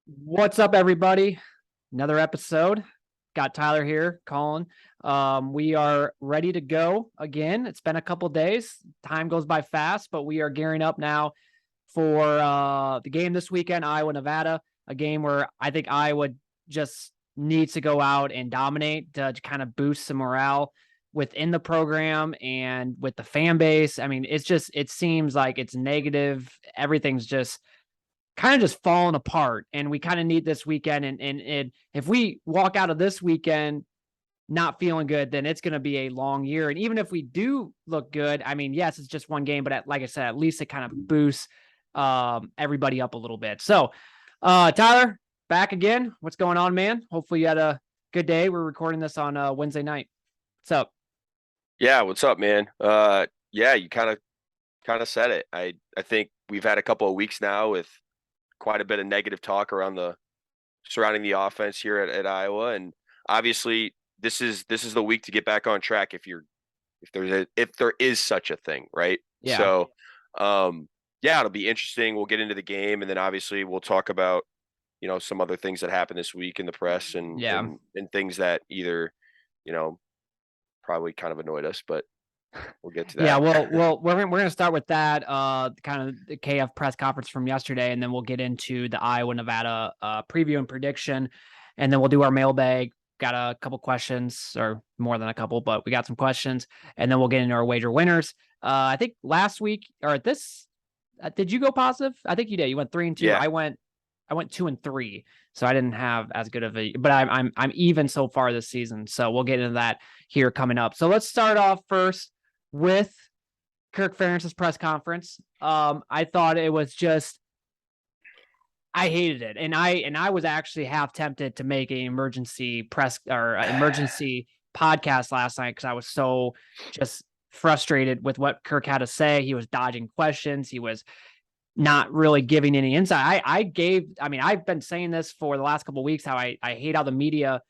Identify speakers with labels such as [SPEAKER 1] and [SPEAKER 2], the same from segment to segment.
[SPEAKER 1] What's up, everybody? Another episode. Got Tyler here, Collin. We are ready to go again. It's been a couple days. Time goes by fast, but we are gearing up now for the game this weekend, Iowa, Nevada. A game where I think Iowa just needs to go out and dominate to kind of boost some morale within the program and with the fan base. I mean, it seems like it's negative. Everything's just kind of just falling apart, and we kind of need this weekend. And if we walk out of this weekend not feeling good, then it's going to be a long year. And even if we do look good, I mean, yes, it's just one game, but like I said, at least it kind of boosts everybody up a little bit. So, Tyler, back again. What's going on, man? Hopefully you had a good day. We're recording this on Wednesday night. What's up?
[SPEAKER 2] Yeah, what's up, man? Yeah, you kind of said it. I think we've had a couple of weeks now with quite a bit of negative talk around the surrounding the offense here at Iowa, and obviously this is the week to get back on track if there is such a thing, right?
[SPEAKER 1] Yeah.
[SPEAKER 2] So, yeah, it'll be interesting. We'll get into the game, and then obviously we'll talk about some other things that happened this week in the press and
[SPEAKER 1] Yeah.
[SPEAKER 2] and things that either you know probably kind of annoyed us, but we'll get to that.
[SPEAKER 1] Yeah, well, we're gonna start with that, kind of the KF press conference from yesterday, and then we'll get into the Iowa Nevada preview and prediction, and then we'll do our mailbag. Got a couple questions, or more than a couple, but we got some questions, and then we'll get into our wager winners. I think last week or at this, did you go positive? I think you did. You went 3-2.
[SPEAKER 2] Yeah.
[SPEAKER 1] I went 2-3, so I didn't have as good of a, but I'm even so far this season. So we'll get into that here coming up. So let's start off first with Kirk Ferentz's press conference. I thought it was just, I hated it, and I was actually half tempted to make an emergency press or emergency podcast last night because I was so just frustrated with what Kirk had to say. He was dodging questions. He was not really giving any insight. I mean, I've been saying this for the last couple of weeks, how I hate how the media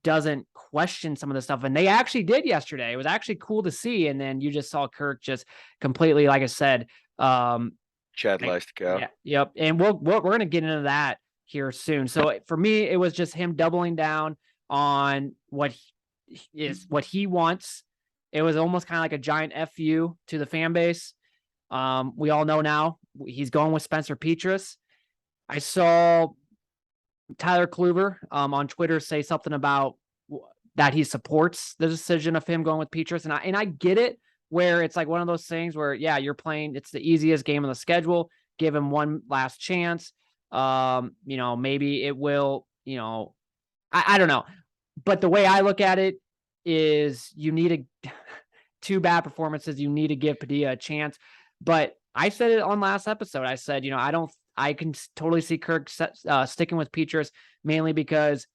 [SPEAKER 1] doesn't question some of the stuff. And they actually did yesterday. It was actually cool to see. And then you just saw Kirk just completely, like I said,
[SPEAKER 2] Chad Leistikow.
[SPEAKER 1] Yeah, yep. And we're going to get into that here soon. So for me, it was just him doubling down on what he wants. It was almost kind of like a giant FU to the fan base. We all know now he's going with Spencer Petras. I saw Tyler Kluver on Twitter say something about that he supports the decision of him going with Petras, and I get it, where it's like one of those things where, yeah, you're playing, it's the easiest game on the schedule. Give him one last chance. Maybe it will, I don't know. But the way I look at it is you need two bad performances. You need to give Padilla a chance. But I said it on last episode. I said, I can totally see Kirk sticking with Petras, mainly because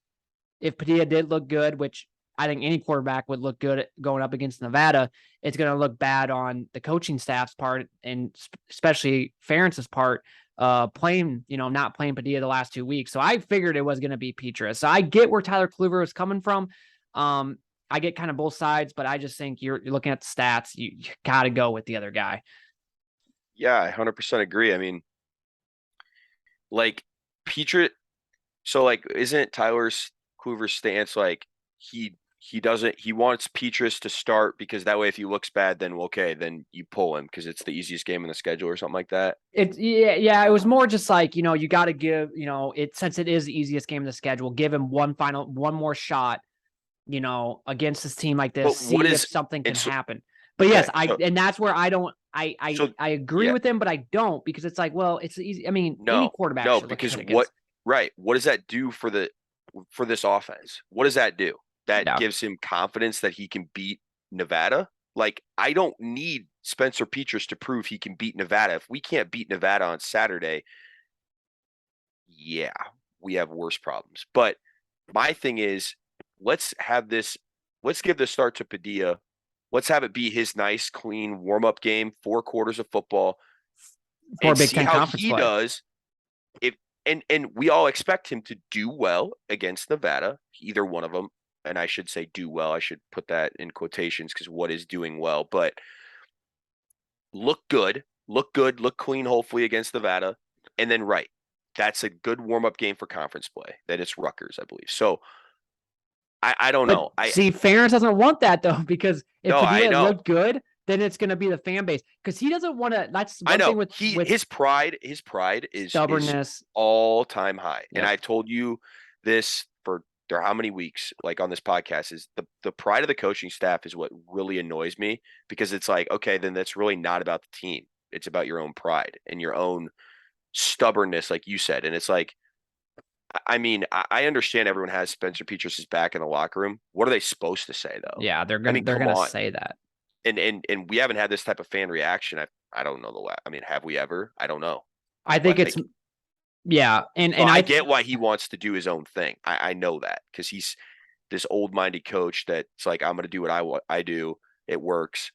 [SPEAKER 1] if Padilla did look good, which I think any quarterback would look good going up against Nevada, it's going to look bad on the coaching staff's part, and especially Ferentz's part, not playing Padilla the last 2 weeks. So I figured it was going to be Petras. So I get where Tyler Kluver was coming from. I get kind of both sides, but I just think you're looking at the stats. You got to go with the other guy.
[SPEAKER 2] Yeah, I 100% agree. I mean, like Petras, so like, isn't Tyler's Kluver's stance like he wants Petras to start because that way if he looks bad, then okay, then you pull him because it's the easiest game in the schedule or something like that?
[SPEAKER 1] Yeah. It was more just like, you got to give, it, since it is the easiest game in the schedule, give him one more shot, against this team like this,
[SPEAKER 2] But
[SPEAKER 1] see if something can happen. But yes, and that's where I don't, I agree with him, but I don't, because it's like, well, it's easy. I mean, any quarterback should
[SPEAKER 2] because
[SPEAKER 1] look
[SPEAKER 2] what does that do for this offense? What does that do? That gives him confidence that he can beat Nevada. Like, I don't need Spencer Petras to prove he can beat Nevada. If we can't beat Nevada on Saturday, yeah, we have worse problems. But my thing is, let's give the start to Padilla. Let's have it be his nice, clean warm-up game, 4 quarters of football,
[SPEAKER 1] and see how
[SPEAKER 2] he does. And we all expect him to do well against Nevada, either one of them. And I should say do well. I should put that in quotations because what is doing well? But look good, look clean, hopefully against Nevada. And then, that's a good warm-up game for conference play. That it's Rutgers, I believe. So I don't
[SPEAKER 1] But
[SPEAKER 2] know.
[SPEAKER 1] see, Ferentz doesn't want that though, because if
[SPEAKER 2] No, I
[SPEAKER 1] Padilla
[SPEAKER 2] know.
[SPEAKER 1] looked good, then it's going to be the fan base, because he doesn't want to. That's
[SPEAKER 2] I
[SPEAKER 1] one
[SPEAKER 2] know.
[SPEAKER 1] thing with
[SPEAKER 2] His pride is
[SPEAKER 1] stubbornness.
[SPEAKER 2] all-time high. And
[SPEAKER 1] Yep.
[SPEAKER 2] I told you this for how many weeks, like on this podcast, is the pride of the coaching staff is what really annoys me, because it's like, okay, then that's really not about the team. It's about your own pride and your own stubbornness, like you said. And it's like, I mean, I understand everyone has Spencer Petras' back in the locker room. What are they supposed to say though?
[SPEAKER 1] Yeah, they're
[SPEAKER 2] I
[SPEAKER 1] gonna
[SPEAKER 2] mean,
[SPEAKER 1] they're
[SPEAKER 2] come
[SPEAKER 1] gonna
[SPEAKER 2] on.
[SPEAKER 1] say that.
[SPEAKER 2] And we haven't had this type of fan reaction. I don't know I mean, have we ever? I don't know.
[SPEAKER 1] I think
[SPEAKER 2] But
[SPEAKER 1] it's yeah, and
[SPEAKER 2] I
[SPEAKER 1] I
[SPEAKER 2] get why he wants to do his own thing. I know that, because he's this old-minded coach that's like, I'm going to do what I do. It works.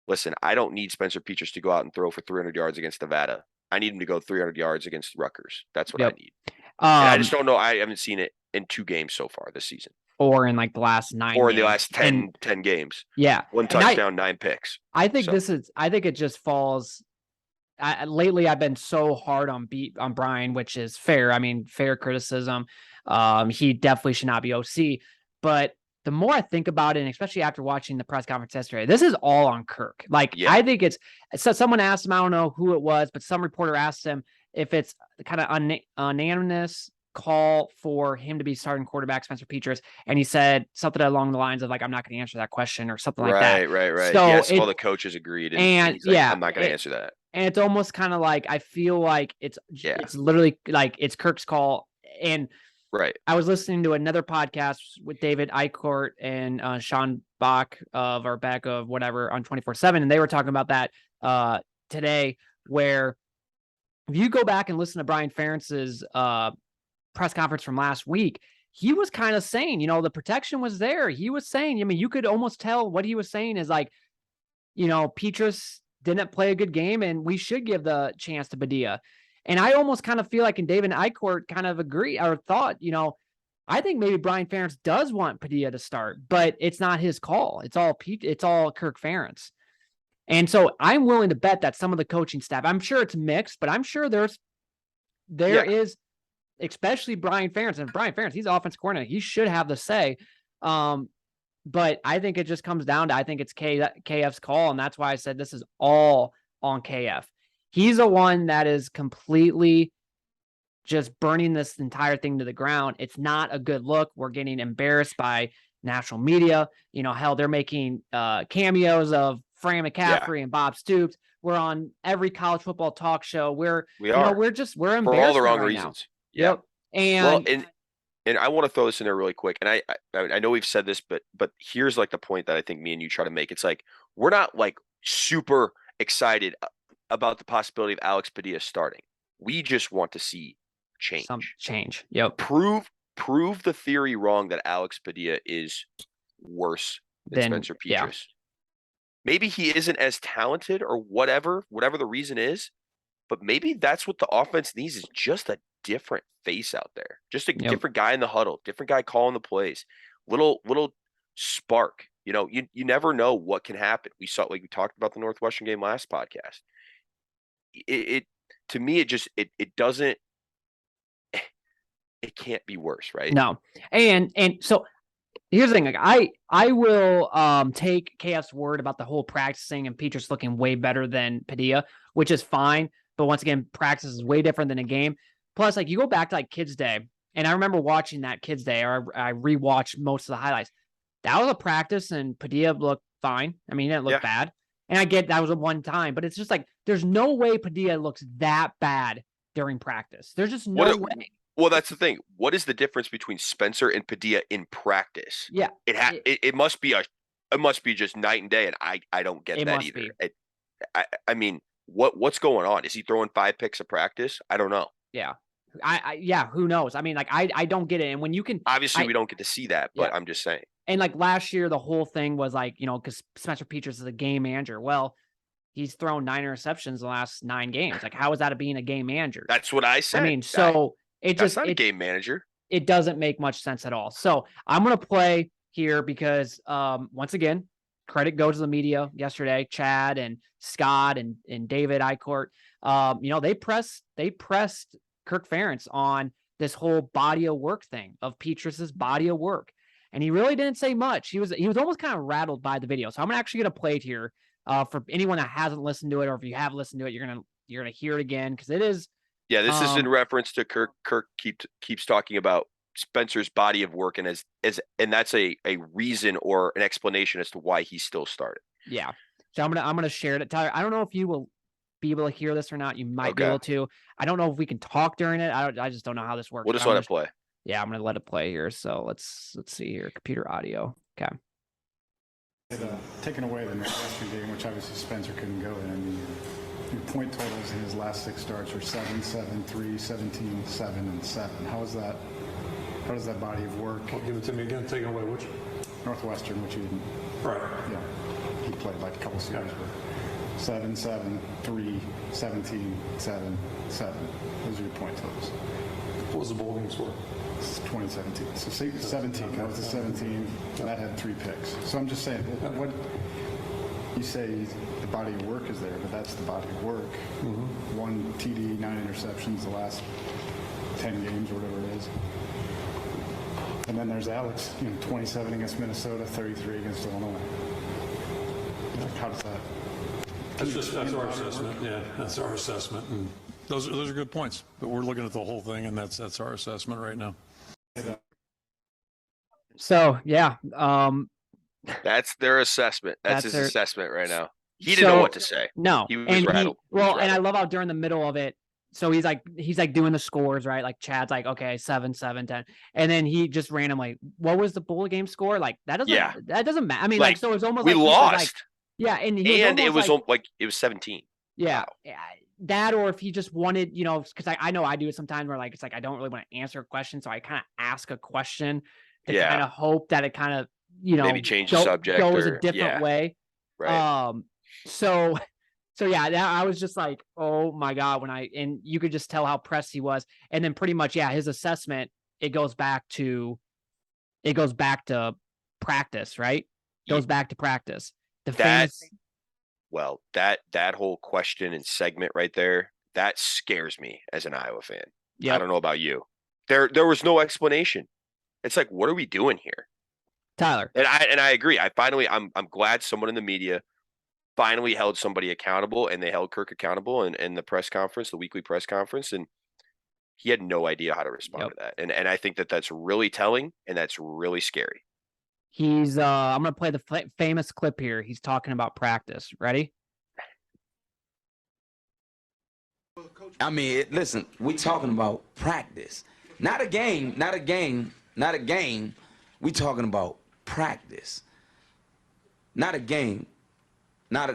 [SPEAKER 2] Listen, I don't need Spencer Petras to go out and throw for 300 yards against Nevada. I need him to go 300 yards against Rutgers. That's what I need. And I just don't know. I haven't seen it in 2 games so far this season,
[SPEAKER 1] or in like the last 9
[SPEAKER 2] or in the
[SPEAKER 1] games.
[SPEAKER 2] last 10 games.
[SPEAKER 1] Yeah,
[SPEAKER 2] 1 touchdown, 9 picks.
[SPEAKER 1] I think I think it just falls. Lately, I've been so hard on Brian, which is fair. I mean, fair criticism. He definitely should not be OC. But the more I think about it, and especially after watching the press conference yesterday, this is all on Kirk. Like, I think so someone asked him, I don't know who it was, but some reporter asked him if it's kind of unanimous call for him to be starting quarterback, Spencer Petras, and he said something along the lines of like, I'm not going to answer that question, or something like that.
[SPEAKER 2] Right.
[SPEAKER 1] So
[SPEAKER 2] yes, all the coaches agreed, and he's like, I'm not going to answer that.
[SPEAKER 1] And it's almost kind of like, I feel like it's literally like it's Kirk's call. And I was listening to another podcast with David Eichort and Sean Bach of whatever on 24/7, and they were talking about that today, where if you go back and listen to Brian Ferentz's press conference from last week, he was kind of saying, the protection was there. He was saying, I mean, you could almost tell what he was saying is like, Petras didn't play a good game, and we should give the chance to Padilla. And I almost kind of feel like, and David Eichort kind of agree or thought, I think maybe Brian Ferentz does want Padilla to start, but it's not his call. It's all Kirk Ferentz. And so I'm willing to bet that some of the coaching staff, I'm sure it's mixed, but I'm sure there is, especially Brian Ferentz. And Brian Ferentz, he's offensive coordinator. He should have the say. But I think it just comes down to, I think it's KF's call. And that's why I said this is all on KF. He's the one that is completely just burning this entire thing to the ground. It's not a good look. We're getting embarrassed by national media. Hell, they're making cameos of Fran McCaffrey and Bob Stoops. We're on every college football talk show. We're embarrassed
[SPEAKER 2] for all the wrong
[SPEAKER 1] right
[SPEAKER 2] reasons.
[SPEAKER 1] Now. Yep. And
[SPEAKER 2] and I want to throw this in there really quick. And I know we've said this, but here's like the point that I think me and you try to make. It's like, we're not like super excited about the possibility of Alex Padilla starting. We just want to see change.
[SPEAKER 1] Some change. Yep.
[SPEAKER 2] Prove the theory wrong that Alex Padilla is worse than Spencer Petras.
[SPEAKER 1] Yeah.
[SPEAKER 2] Maybe he isn't as talented or whatever the reason is, but maybe that's what the offense needs, is just a different face out there. Just a different guy in the huddle, different guy calling the plays. Little spark. You never know what can happen. We saw, like we talked about the Northwestern game last podcast. It to me, it doesn't, it can't be worse, right?
[SPEAKER 1] No. And so here's the thing. Like, I will take KF's word about the whole practicing and Petras looking way better than Padilla, which is fine. But once again, practice is way different than a game. Plus, like, you go back to like Kids Day, and I remember watching that Kids Day, or I rewatched most of the highlights. That was a practice, and Padilla looked fine. I mean, he didn't look bad. And I get that was a one time, but it's just like, there's no way Padilla looks that bad during practice. There's just no way.
[SPEAKER 2] Well, that's the thing. What is the difference between Spencer and Padilla in practice?
[SPEAKER 1] Yeah.
[SPEAKER 2] It must be just night and day, and I don't get that either. I mean, what's going on? Is he throwing 5 picks a practice? I don't know.
[SPEAKER 1] Yeah. Who knows? I mean, like, I don't get it. And when you can,
[SPEAKER 2] obviously we don't get to see that, but I'm just saying. And
[SPEAKER 1] like last year, the whole thing was like, because Spencer Petras is a game manager. Well, he's thrown 9 interceptions in the last 9 games. Like, how is that being a game manager?
[SPEAKER 2] That's what I said.
[SPEAKER 1] I mean, so
[SPEAKER 2] that's not a game manager.
[SPEAKER 1] It doesn't make much sense at all. So I'm going to play here because once again, credit goes to the media yesterday, Chad and Scott and David Eichort. They pressed Kirk Ferentz on this whole body of work thing of Petrus's body of work. And he really didn't say much. He was almost kind of rattled by the video. So I'm actually going to play it here for anyone that hasn't listened to it, or if you have listened to it, you're going to hear it again. Cause it is.
[SPEAKER 2] Yeah. This is in reference to Kirk. Kirk keeps talking about Spencer's body of work. And and that's a reason or an explanation as to why he still started.
[SPEAKER 1] Yeah. So I'm going to share it. Tyler, I don't know if you will be able to hear this or not. You might be able to. I don't know if we can talk during it. I just don't know how this works.
[SPEAKER 2] We'll just let it play.
[SPEAKER 1] Yeah, I'm gonna let it play here. So let's see here. Computer audio. Okay.
[SPEAKER 3] Taking away the Northwestern game, which obviously Spencer couldn't go in. I mean, your point totals in his last 6 starts are 7, 7, 3, 17, 7, and 7. How does that body of work?
[SPEAKER 4] Well, give it to me again. Taking away which?
[SPEAKER 3] Northwestern, which he didn't.
[SPEAKER 4] Right.
[SPEAKER 3] Yeah. He played like a couple series. 7, 7, 3, 17, 7, 7. Those are your point totals.
[SPEAKER 4] What was the bowl game score?
[SPEAKER 3] It's 2017. So 17. That was the 17. That had 3 picks. So I'm just saying, what you say the body of work is there, but that's the body of work. Mm-hmm. 1 TD, 9 interceptions the last 10 games or whatever it is. And then there's Alex, 27 against Minnesota, 33 against Illinois. How does that?
[SPEAKER 4] That's our assessment. Yeah, that's our assessment. And those are good points. But we're looking at the whole thing, and that's our assessment right now.
[SPEAKER 1] So yeah,
[SPEAKER 2] that's their assessment. That's his assessment right now. He didn't know what to say.
[SPEAKER 1] No,
[SPEAKER 2] he was rattled.
[SPEAKER 1] And I love how during the middle of it, so he's like doing the scores, right? Like Chad's like, okay, 7, 7, 10, and then he just randomly, what was the bowl game score? Like that doesn't matter. I mean, like so it's almost
[SPEAKER 2] we
[SPEAKER 1] like
[SPEAKER 2] lost.
[SPEAKER 1] And
[SPEAKER 2] it was like it was 17.
[SPEAKER 1] Yeah.
[SPEAKER 2] Wow.
[SPEAKER 1] Yeah. That, or if he just wanted, because I know I do it sometimes where like it's like I don't really want to answer a question, so I kind of ask a question to kind of hope that it kind of
[SPEAKER 2] maybe change the subject
[SPEAKER 1] goes a different way.
[SPEAKER 2] Right.
[SPEAKER 1] So yeah, I was just like, oh my God, and you could just tell how pressed he was, and then pretty much his assessment it goes back to practice, right? Goes back to practice.
[SPEAKER 2] Well, that whole question and segment right there, that scares me as an Iowa fan. Yep. I don't know about you. There was no explanation. It's like, what are we doing here,
[SPEAKER 1] Tyler?
[SPEAKER 2] And I agree. I'm glad someone in the media finally held somebody accountable, and they held Kirk accountable in the press conference, the weekly press conference, and he had no idea how to respond to that. And I think that's really telling, and that's really scary.
[SPEAKER 1] He's I'm going to play the famous clip here. He's talking about practice. Ready?
[SPEAKER 5] I mean, listen, we're talking about practice. Not a game. We're talking about practice. Not a game. Not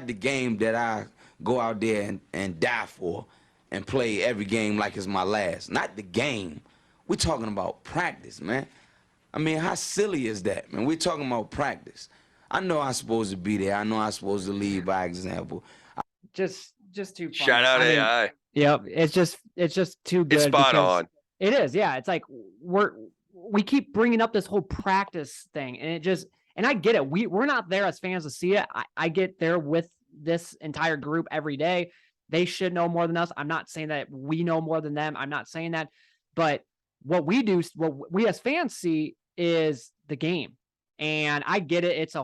[SPEAKER 5] the game that I go out there and die for and play every game like it's my last. Not the game. We're talking about practice, man. I mean, how silly is that, man? We're talking about practice. I know I'm supposed to be there. I know I'm supposed to lead by example.
[SPEAKER 1] Just too funny.
[SPEAKER 2] Shout out AI.
[SPEAKER 1] Yep, it's just too good.
[SPEAKER 2] It's spot on.
[SPEAKER 1] It is, yeah. It's like we keep bringing up this whole practice thing, and I get it. We're not there as fans to see it. I get there with this entire group every day. They should know more than us. I'm not saying that we know more than them. I'm not saying that, but what we as fans see is the game. And I get it. It's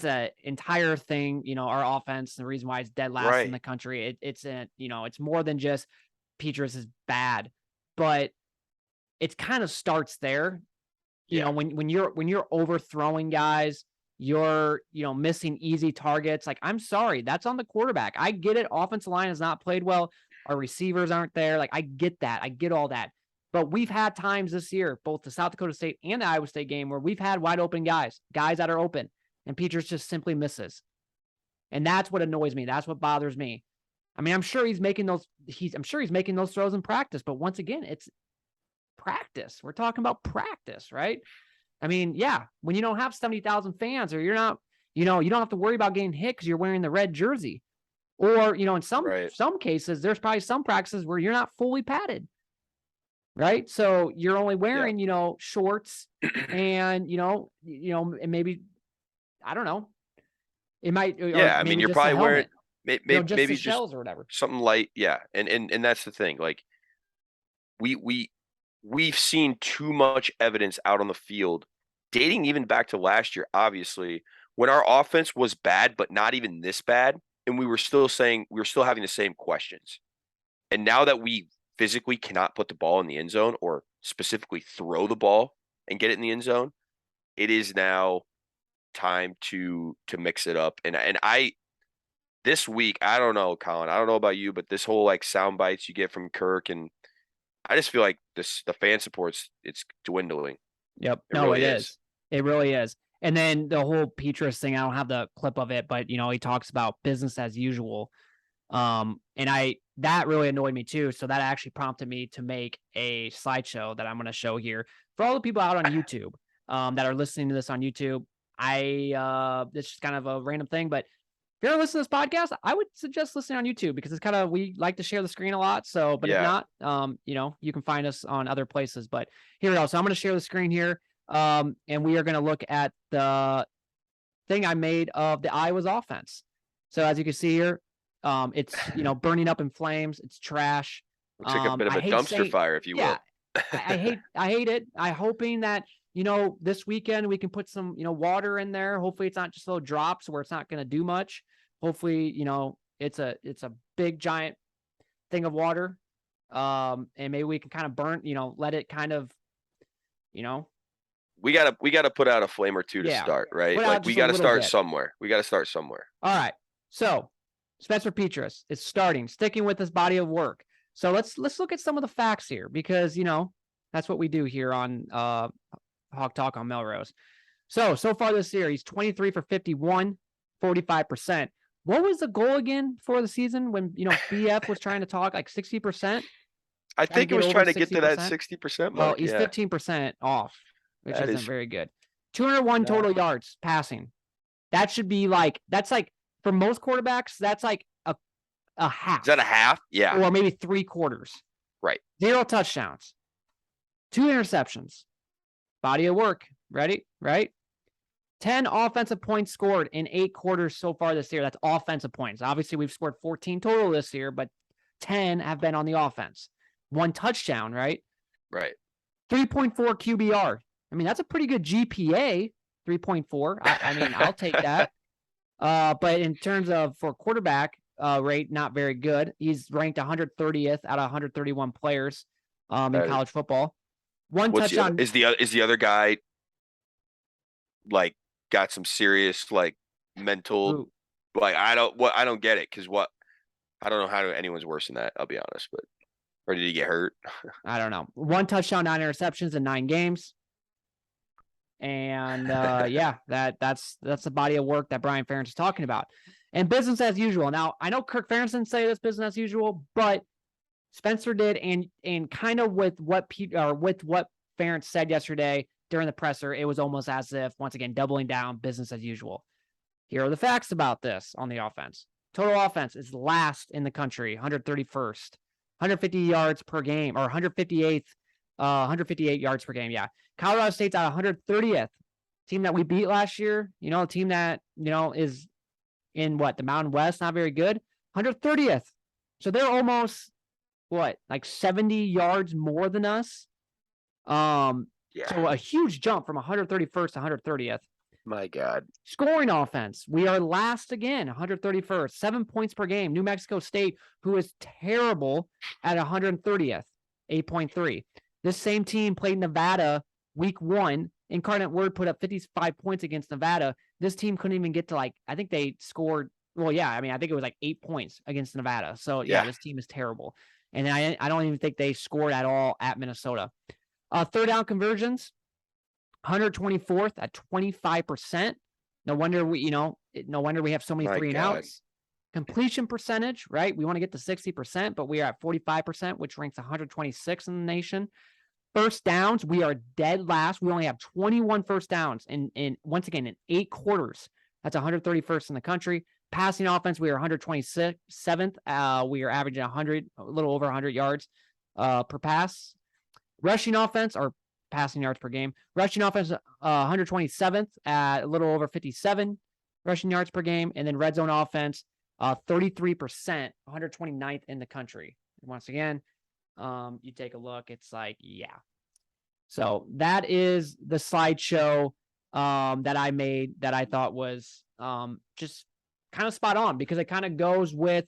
[SPEAKER 1] an entire thing, our offense, the reason why it's dead last in the country. It's more than just Petrus is bad, but it kind of starts there. When you're overthrowing guys, you're, missing easy targets. Like, I'm sorry, that's on the quarterback. I get it. Offensive line has not played well. Our receivers aren't there. Like, I get that. I get all that. But we've had times this year, both the South Dakota State and the Iowa State game, where we've had wide open guys that are open, and Petrus just simply misses. And that's what annoys me. That's what bothers me. I mean, I'm sure he's making those throws in practice, but once again, it's practice. We're talking about practice, right? I mean, yeah, when you don't have 70,000 fans, or you're not, you don't have to worry about getting hit because you're wearing the red jersey. Or, in some cases, there's probably some practices where you're not fully padded. Right. So you're only wearing, shorts and, and maybe, I don't know. It might.
[SPEAKER 2] Yeah. I mean, you're probably
[SPEAKER 1] just
[SPEAKER 2] maybe
[SPEAKER 1] the
[SPEAKER 2] just
[SPEAKER 1] shells or whatever.
[SPEAKER 2] something light. Yeah. And that's the thing. Like we've seen too much evidence out on the field dating even back to last year, obviously, when our offense was bad, but not even this bad. And we were still having the same questions. And now that we physically cannot put the ball in the end zone or specifically throw the ball and get it in the end zone, it is now time to mix it up. And this week, I don't know, Collin, I don't know about you, but this whole like sound bites you get from Kirk, and I just feel like the fan support's it's dwindling.
[SPEAKER 1] Yep.
[SPEAKER 2] It really is.
[SPEAKER 1] It really is. And then the whole Petrus thing, I don't have the clip of it, but he talks about business as usual. And that really annoyed me too. So that actually prompted me to make a slideshow that I'm going to show here for all the people out on YouTube that are listening to this on YouTube. It's just kind of a random thing, but if you're listening to this podcast, I would suggest listening on YouTube because it's we like to share the screen a lot. So, but if not, you can find us on other places, but here we go. So I'm going to share the screen here. And we are going to look at the thing I made of the Iowa's offense. So as you can see here, it's, burning up in flames. It's trash.
[SPEAKER 2] Looks like a bit of a dumpster fire, if you will.
[SPEAKER 1] I hate it. I'm hoping that, this weekend we can put some, water in there. Hopefully it's not just little drops where it's not going to do much. Hopefully, it's a big giant thing of water. And maybe we can kind of burn, let it kind of,
[SPEAKER 2] we gotta put out a flame or two to start, right? Like we gotta start somewhere. All
[SPEAKER 1] right. So Spencer Petras is sticking with this body of work. So let's look at some of the facts here because, that's what we do here on Hawk Talk on Melrose. So far this year, he's 23 for 51, 45%. What was the goal again for the season when, BF was trying to talk like 60%?
[SPEAKER 2] I think it was trying to get to that 60% mark.
[SPEAKER 1] Well, he's 15% off, which isn't very good. 201 total yards passing. That should be that's for most quarterbacks, that's like a half.
[SPEAKER 2] Is that a half? Yeah.
[SPEAKER 1] Or maybe 3/4.
[SPEAKER 2] Right.
[SPEAKER 1] 0 touchdowns. 2 interceptions. Body of work. Ready? Right? 10 offensive points scored in 8 quarters so far this year. That's offensive points. Obviously, we've scored 14 total this year, but 10 have been on the offense. 1 touchdown, right?
[SPEAKER 2] Right.
[SPEAKER 1] 3.4 QBR. I mean, that's a pretty good GPA, 3.4. I mean, I'll take that. But in terms of for quarterback rate, not very good. He's ranked 130th out of 131 players in college football. One touchdown.
[SPEAKER 2] Is the other guy like got some serious like mental like I don't get it because I don't know how anyone's worse than that. I'll be honest, but or did he get hurt?
[SPEAKER 1] I don't know. 1 touchdown, 9 interceptions in 9 games. And that's the body of work that Brian Ferentz is talking about. And business as usual. Now, I know Kirk Ferentz didn't say this business as usual, but Spencer did, and kind of with what Ferentz said yesterday during the presser, it was almost as if, once again, doubling down business as usual. Here are the facts about this on the offense. Total offense is last in the country, 131st. 150 yards per game, or 158 yards per game. Yeah. Colorado State's at 130th. Team that we beat last year, a team that, is in the Mountain West, not very good. 130th. So they're almost, like 70 yards more than us. So a huge jump from 131st to 130th.
[SPEAKER 2] My God.
[SPEAKER 1] Scoring offense. We are last again, 131st, 7 points per game. New Mexico State, who is terrible, at 130th, 8.3. This same team played Nevada week 1. Incarnate Word put up 55 points against Nevada. This team couldn't even get to I think they scored. Well, yeah, I mean, I think it was 8 points against Nevada. So this team is terrible. And then I don't even think they scored at all at Minnesota. Third down conversions. 124th at 25%. No wonder we have so many 3 and outs. Completion percentage, right? We want to get to 60%, but we are at 45%, which ranks 126 in the nation. First downs, we are dead last. We only have 21 first downs in once again in 8 quarters. That's 131st in the country. Passing offense, we are 127th. We are averaging a little over 100 yards per pass. Rushing offense, or passing yards per game. Rushing offense, 127th at a little over 57 rushing yards per game. And then red zone offense, 33%, 129th in the country. Once again, you take a look, it's like, yeah. So that is the slideshow that I made that I thought was just kind of spot on, because it kind of goes with,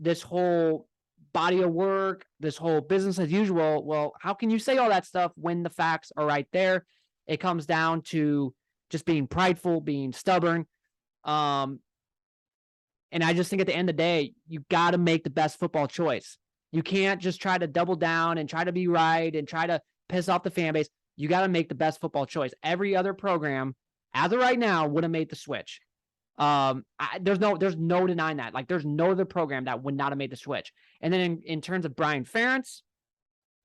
[SPEAKER 1] this whole body of work, this whole business as usual. Well, how can you say all that stuff when the facts are right there? It comes down to just being prideful, being stubborn. And I just think at the end of the day, you got to make the best football choice. You can't just try to double down and try to be right and try to piss off the fan base. You got to make the best football choice. Every other program, as of right now, would have made the switch. There's no denying that. Like, there's no other program that would not have made the switch. And then in terms of Brian Ferentz,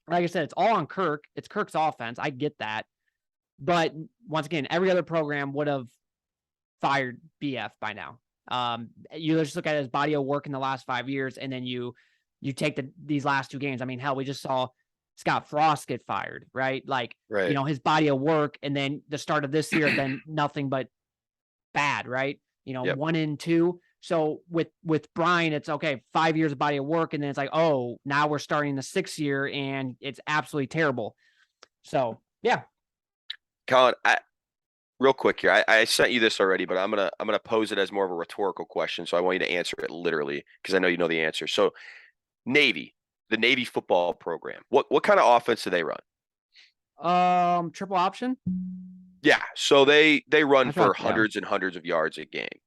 [SPEAKER 1] like I said, it's all on Kirk. It's Kirk's offense. I get that. But once again, every other program would have fired BF by now. You just look at his body of work in the last 5 years, and then you take these last 2 games. I mean, hell, we just saw Scott Frost get fired, right? Like,
[SPEAKER 2] Right.
[SPEAKER 1] His body of work, and then the start of this year has been nothing but bad, right?
[SPEAKER 2] Yep.
[SPEAKER 1] 1-2. So with Brian, it's okay, 5 years of body of work, and then it's like, oh, now we're starting the 6th year, and it's absolutely terrible. So yeah.
[SPEAKER 2] Collin, real quick here, I sent you this already, but I'm gonna pose it as more of a rhetorical question, so I want you to answer it literally, because I know you know the answer. So, Navy, the Navy football program, what kind of offense do they run?
[SPEAKER 1] Triple option.
[SPEAKER 2] Yeah, so they run
[SPEAKER 1] That's
[SPEAKER 2] for
[SPEAKER 1] right, yeah.
[SPEAKER 2] hundreds and hundreds of yards a game.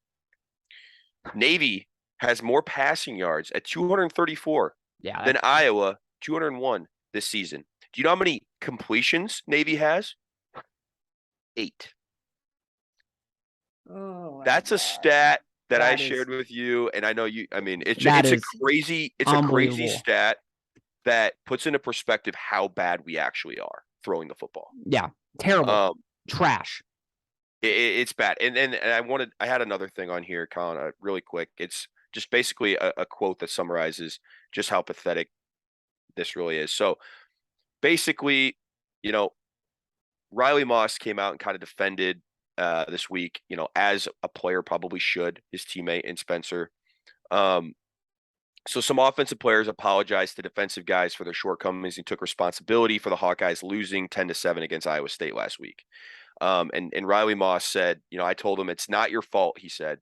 [SPEAKER 2] Navy has more passing yards at 234
[SPEAKER 1] Yeah.
[SPEAKER 2] than Iowa, 201 this season. Do you know how many completions Navy has? 8.
[SPEAKER 1] Oh,
[SPEAKER 2] That's a stat that I
[SPEAKER 1] That is-
[SPEAKER 2] shared with you, and I know you. I mean, it's
[SPEAKER 1] That
[SPEAKER 2] a
[SPEAKER 1] is
[SPEAKER 2] crazy
[SPEAKER 1] unbelievable.
[SPEAKER 2] stat that puts into perspective how bad we actually are throwing the football.
[SPEAKER 1] Yeah. Terrible. Trash.
[SPEAKER 2] It's bad. And I had another thing on here, Collin, really quick. It's just basically a quote that summarizes just how pathetic this really is. So basically, Riley Moss came out and kind of defended this week, as a player probably should, his teammate and Spencer. So some offensive players apologized to defensive guys for their shortcomings and took responsibility for the Hawkeyes losing 10-7 against Iowa State last week. And Riley Moss said, I told him, it's not your fault. He said,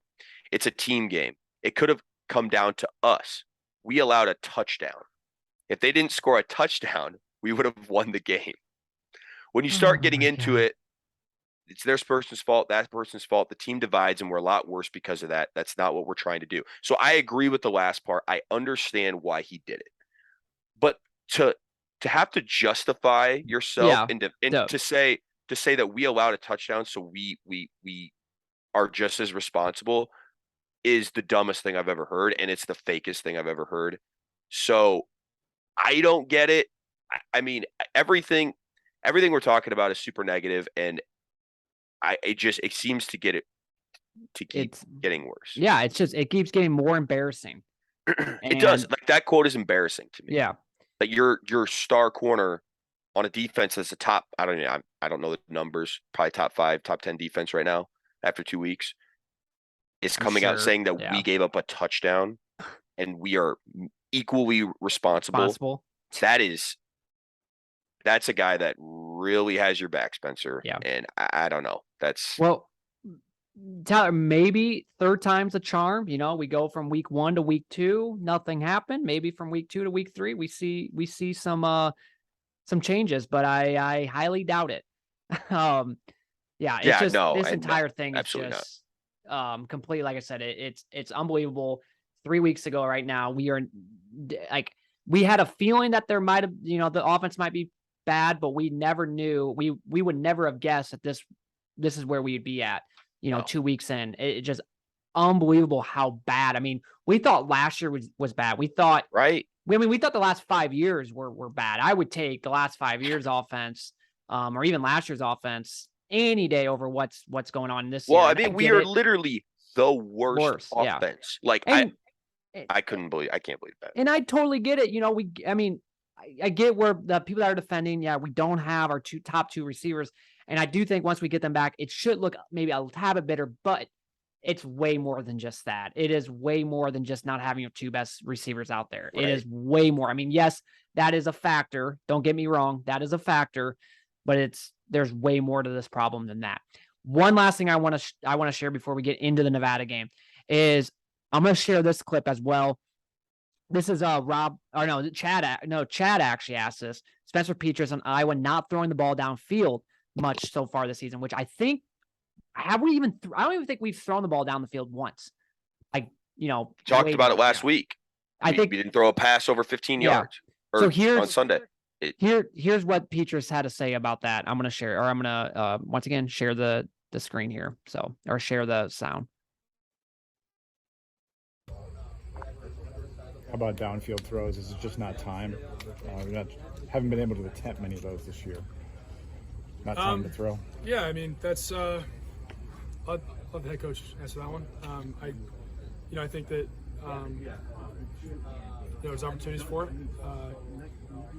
[SPEAKER 2] it's a team game. It could have come down to us. We allowed a touchdown. If they didn't score a touchdown, we would have won the game. When you start getting into it, it's this person's fault, that person's fault. The team divides, and we're a lot worse because of that. That's not what we're trying to do. So I agree with the last part. I understand why he did it. But to have to justify yourself and to say that we allowed a touchdown, so we are just as responsible, is the dumbest thing I've ever heard, and it's the fakest thing I've ever heard. So I don't get it. I mean, everything we're talking about is super negative, and it seems to keep getting worse.
[SPEAKER 1] Yeah, it keeps getting more embarrassing.
[SPEAKER 2] It does. Like, that quote is embarrassing to me.
[SPEAKER 1] Yeah.
[SPEAKER 2] Like, your star corner on a defense that's a top, I don't know the numbers, probably top 5, top 10 defense right now after 2 weeks, is coming out saying that we gave up a touchdown and we are equally responsible. That's a guy that really has your back, Spencer.
[SPEAKER 1] Yeah.
[SPEAKER 2] And I don't know.
[SPEAKER 1] Well, Tyler, maybe 3rd time's a charm. We go from week 1 to week 2, nothing happened. Maybe from week 2 to week 3, we see some changes, but I highly doubt it. This entire thing is just complete. Like I said, it's unbelievable. 3 weeks ago, right now, we had a feeling that there might have, the offense might be bad, but we never knew. We would never have guessed that this is where we'd be at, 2 weeks in. It's just unbelievable how bad. I mean, we thought last year was bad. We thought,
[SPEAKER 2] right.
[SPEAKER 1] We thought the last 5 years were bad. I would take the last 5 years offense, or even last year's offense any day over what's going on this year.
[SPEAKER 2] Well, I mean, we are literally the worst offense. Yeah. Like, I can't believe that.
[SPEAKER 1] And I totally get it. I get where the people that are defending, we don't have our top 2 receivers. And I do think once we get them back, it should look maybe a tad bit better, but it's way more than just that. It is way more than just not having your two best receivers out there. It is way more. I mean, yes, that is a factor. Don't get me wrong. That is a factor, but there's way more to this problem than that. One last thing I want to share before we get into the Nevada game is I'm going to share this clip as well. This is Chad actually asked this. Spencer Petras on Iowa not throwing the ball downfield much so far this season, which I think I don't even think we've thrown the ball down the field once.
[SPEAKER 2] Talked about it last week. I think we didn't throw a pass over 15 yards.
[SPEAKER 1] So here's
[SPEAKER 2] on Sunday.
[SPEAKER 1] Here's what Petras had to say about that. I'm going to share, or I'm going to once again share the screen here. Or share the sound.
[SPEAKER 3] How about downfield throws? Is it just not time? We haven't been able to attempt many of those this year. Not time to throw.
[SPEAKER 6] Yeah, I mean that's. I'll let the head coach answer that one. I think that there's opportunities for it.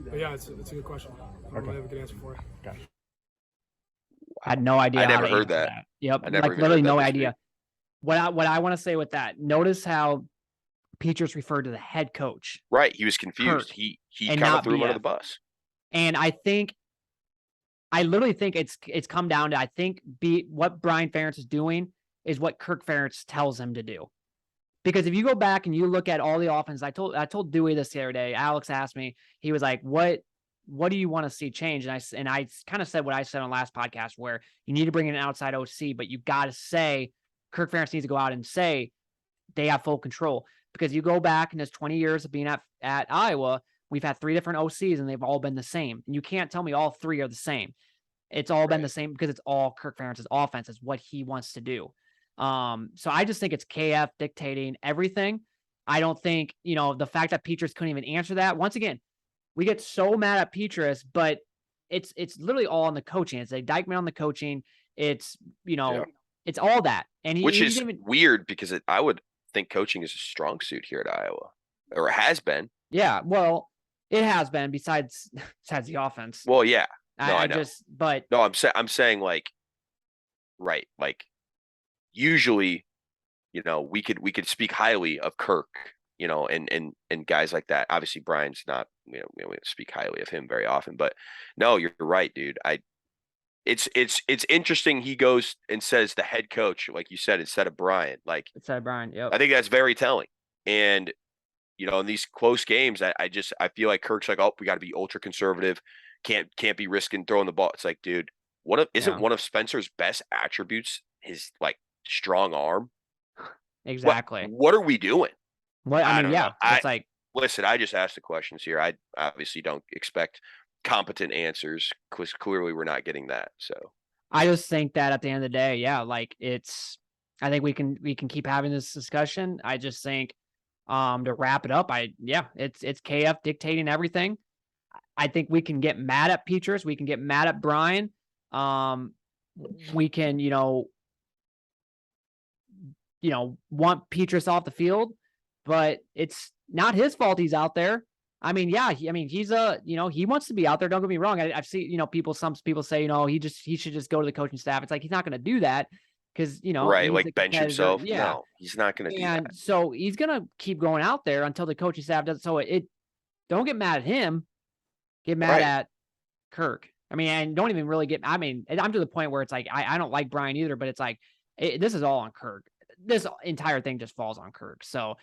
[SPEAKER 6] But yeah, it's a good question. I don't really have a good answer for it.
[SPEAKER 3] Gotcha.
[SPEAKER 1] I had no idea.
[SPEAKER 2] I never heard that.
[SPEAKER 1] Yep, literally no idea. What I want to say with that, notice how Petras referred to the head coach.
[SPEAKER 2] Right, he was confused.
[SPEAKER 1] Kirk,
[SPEAKER 2] he kind of threw him under the bus.
[SPEAKER 1] And I literally think it's come down to what Brian Ferentz is doing is what Kirk Ferentz tells him to do. Because if you go back and you look at all the offense, I told Dewey this the other day. Alex asked me, he was like, "What do you want to see change?" And I kind of said what I said on last podcast, where you need to bring in an outside OC, but you got to say Kirk Ferentz needs to go out and say they have full control. Because you go back in his 20 years of being at Iowa, we've had 3 different OCs and they've all been the same. And you can't tell me all 3 are the same. It's all been the same because it's all Kirk Ferentz's offense. Is what he wants to do. So I just think it's KF dictating everything. I don't think, the fact that Petras couldn't even answer that. Once again, we get so mad at Petras, but it's literally all on the coaching. It's a Dykeman on the coaching. It's, it's all that. And
[SPEAKER 2] Which is weird because I would think coaching is a strong suit here at Iowa, or has been.
[SPEAKER 1] Yeah, well, it has been besides the offense.
[SPEAKER 2] Well, yeah. No, I know. I'm saying right, usually, we could speak highly of Kirk, and guys like that. Obviously, Brian's not, we don't speak highly of him very often, but no, you're right, dude. It's interesting. He goes and says the head coach, like you said, instead of Brian.
[SPEAKER 1] Instead of Brian, yep.
[SPEAKER 2] I think that's very telling. And in these close games, I feel like Kirk's like, oh, we got to be ultra conservative. Can't be risking throwing the ball. It's like, dude, isn't one of Spencer's best attributes his strong arm?
[SPEAKER 1] Exactly.
[SPEAKER 2] What are we doing?
[SPEAKER 1] I mean, yeah. It's
[SPEAKER 2] listen, I just asked the questions here. I obviously don't expect competent answers because clearly we're not getting that. So
[SPEAKER 1] I just think that at the end of the day, yeah, I think we can keep having this discussion. I just think to wrap it up, it's KF dictating everything. I think we can get mad at Petras. We can get mad at Brian. We can, want Petras off the field, but it's not his fault he's out there. I mean, yeah, he's he wants to be out there. Don't get me wrong. I've seen, some people say, he should just go to the coaching staff. It's like, he's not going to do that because,
[SPEAKER 2] right. Like bench himself. Yeah. No, he's not going to do that.
[SPEAKER 1] And so he's going to keep going out there until the coaching staff does. So don't get mad at him. Get mad at Kirk. I mean, and don't even really I'm to the point where it's like, I don't like Brian either, but it's like, this is all on Kirk. This entire thing just falls on Kirk. So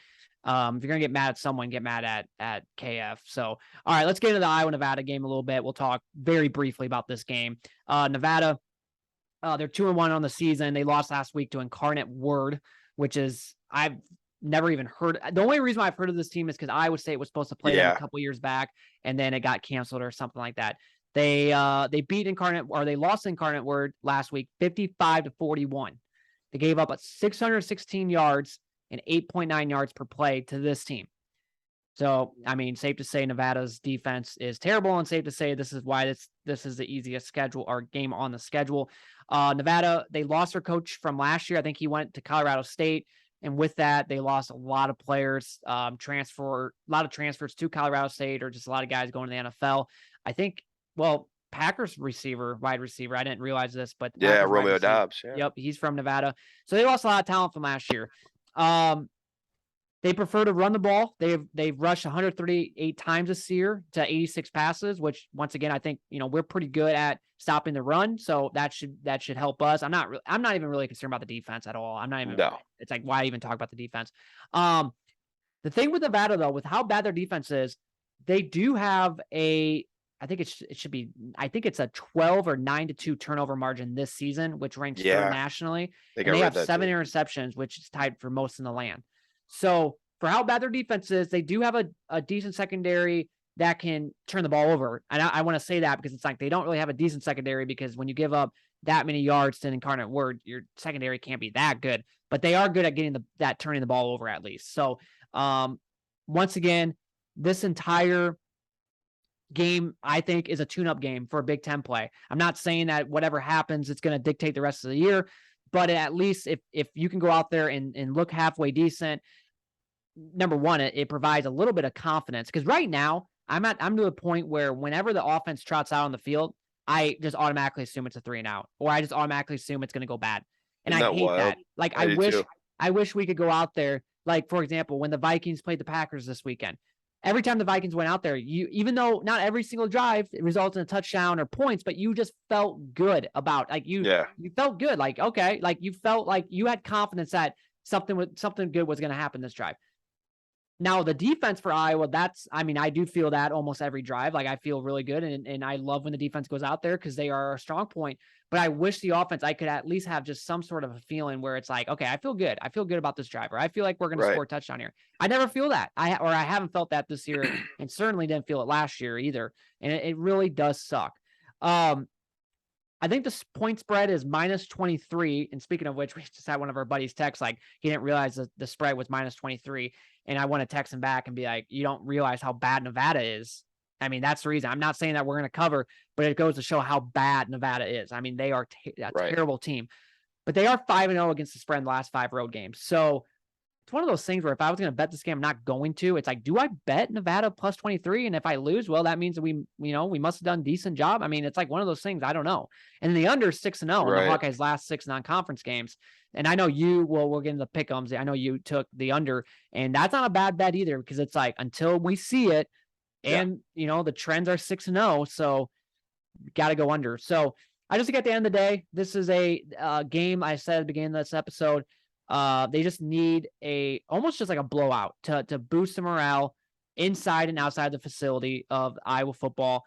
[SPEAKER 1] if you're going to get mad at someone, get mad at KF. So, all right, let's get into the Iowa-Nevada game a little bit. We'll talk very briefly about this game. Nevada, they're 2-1 on the season. They lost last week to Incarnate Word, which is, I've never even heard. The only reason why I've heard of this team is because Iowa State was supposed to play them a couple years back, and then it got canceled or something like that. They lost Incarnate Word last week, 55-41. They gave up 616 yards and 8.9 yards per play to this team. So, I mean, safe to say Nevada's defense is terrible, and safe to say this is why this is the easiest schedule or game on the schedule. Nevada, they lost their coach from last year. I think he went to Colorado State, and with that, they lost a lot of players, a lot of transfers to Colorado State, or just a lot of guys going to the NFL. I think, Packers wide receiver. I didn't realize this, but
[SPEAKER 2] Yeah,
[SPEAKER 1] Packers wide
[SPEAKER 2] Romeo
[SPEAKER 1] receiver.
[SPEAKER 2] Dobbs. Yeah.
[SPEAKER 1] Yep, he's from Nevada. So they lost a lot of talent from last year. They prefer to run the ball. They've rushed 138 times this year to 86 passes, which once again I think we're pretty good at stopping the run, so that should help us. I'm not even really concerned about the defense at all. I'm not even.
[SPEAKER 2] No.
[SPEAKER 1] It's like, why even talk about the defense? The thing with Nevada though, with how bad their defense is, they do have I think it's a 12 or 9-2 turnover margin this season, which ranks third nationally. They have 7 interceptions, which is tied for most in the land. So for how bad their defense is, they do have a decent secondary that can turn the ball over. And I want to say that because it's like they don't really have a decent secondary, because when you give up that many yards to an incarnate word, your secondary can't be that good. But they are good at getting turning the ball over at least. So once again, this entire game, I think, is a tune-up game for a Big Ten play. I'm not saying that whatever happens, it's going to dictate the rest of the year, but at least if you can go out there and look halfway decent, number one, it provides a little bit of confidence. Because right now, I'm to a point where whenever the offense trots out on the field, I just automatically assume it's a 3-and-out, or I just automatically assume it's going to go bad. And I hate that. Like, I wish we could go out there. Like, for example, when the Vikings played the Packers this weekend, every time the Vikings went out there, even though not every single drive results in a touchdown or points, but you just felt good about, like, you felt good. Like, okay, like you felt like you had confidence that something good was going to happen this drive. Now, the defense for Iowa, I do feel that almost every drive. Like, I feel really good, and I love when the defense goes out there because they are a strong point. But I wish the offense, I could at least have just some sort of a feeling where it's like, okay, I feel good. I feel good about this drive, or I feel like we're going to score a touchdown here. I never feel that. I haven't felt that this year, and certainly didn't feel it last year either. And it really does suck. I think the point spread is -23. And speaking of which, we just had one of our buddies text, like, he didn't realize that the spread was -23. And I want to text him back and be like, you don't realize how bad Nevada is. I mean, that's the reason. I'm not saying that we're going to cover, but it goes to show how bad Nevada is. I mean, they are a terrible team, but they are 5-0 against the spread in the last 5 road games. So it's one of those things where if I was going to bet this game, I'm not going to. It's like, do I bet Nevada +23? And if I lose, well, that means that we must have done a decent job. I mean, it's like one of those things. I don't know. And the under 6-0 in the Hawkeyes' last 6 non-conference games. And I know we'll get into the pick'ems. I know you took the under, and that's not a bad bet either, because it's like, until we see it, and the trends are 6-0, so got to go under. So I just think at the end of the day, this is a game. I said at the beginning of this episode, they just need almost just like a blowout to boost the morale inside and outside the facility of Iowa football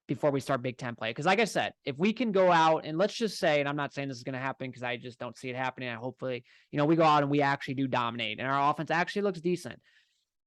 [SPEAKER 1] before we start Big Ten play. Because like I said, if we can go out and let's just say, and I'm not saying this is going to happen because I just don't see it happening, and hopefully, we go out and we actually do dominate and our offense actually looks decent.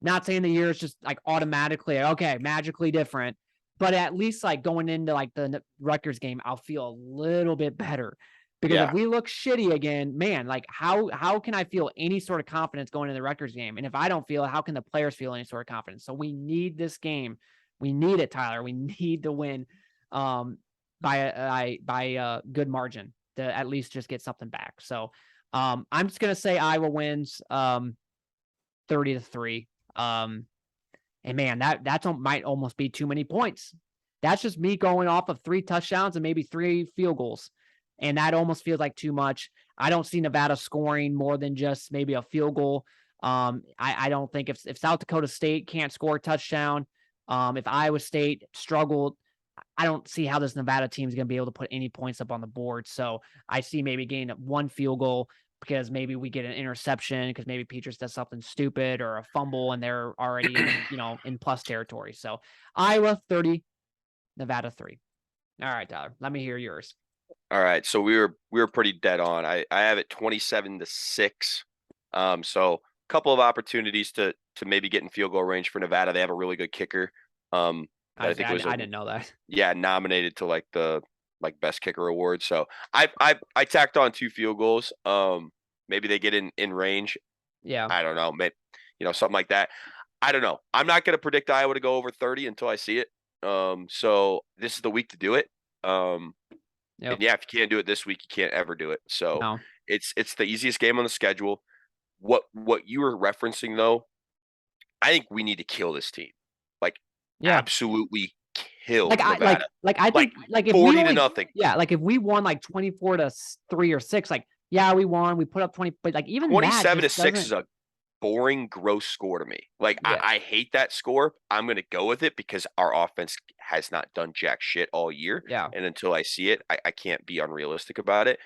[SPEAKER 1] Not saying the year is just like automatically, okay, magically different, but at least like going into like the Rutgers game, I'll feel a little bit better. Because if we look shitty again, man, like how can I feel any sort of confidence going into the Rutgers game? And if I don't feel it, how can the players feel any sort of confidence? So we need this game. We need it, Tyler. We need to win by a good margin to at least just get something back. So I'm just gonna say Iowa wins 30-3. And man, that might almost be too many points. That's just me going off of 3 touchdowns and maybe 3 field goals. And that almost feels like too much. I don't see Nevada scoring more than just maybe a field goal. I don't think if South Dakota State can't score a touchdown, if Iowa State struggled, I don't see how this Nevada team is going to be able to put any points up on the board. So I see maybe getting 1 field goal because maybe we get an interception because maybe Petras does something stupid or a fumble and they're already in plus territory. So Iowa 30, Nevada 3. All right, Tyler, let me hear yours.
[SPEAKER 2] All right, so we were pretty dead on. I have it 27-6. So a couple of opportunities to maybe get in field goal range for Nevada. They have a really good kicker. I didn't know that. Yeah, nominated to like the best kicker award. So I tacked on 2 field goals. Maybe they get in range. Yeah, I don't know. Maybe something like that. I don't know. I'm not going to predict Iowa to go over 30 until I see it. So this is the week to do it. Yep. And yeah, if you can't do it this week, you can't ever do it. So it's the easiest game on the schedule. What you were referencing though, I think we need to kill this team. Absolutely killed Nevada.
[SPEAKER 1] I think like if
[SPEAKER 2] 40
[SPEAKER 1] we only,
[SPEAKER 2] to nothing.
[SPEAKER 1] Yeah, like if we won like 24-3 or 6, like yeah, we won, we put up 20, but like even
[SPEAKER 2] 27
[SPEAKER 1] that
[SPEAKER 2] to 6 is a boring, gross score to me. Like I hate that score. I'm gonna go with it because our offense has not done jack shit all year.
[SPEAKER 1] Yeah.
[SPEAKER 2] And until I see it, I can't be unrealistic about it.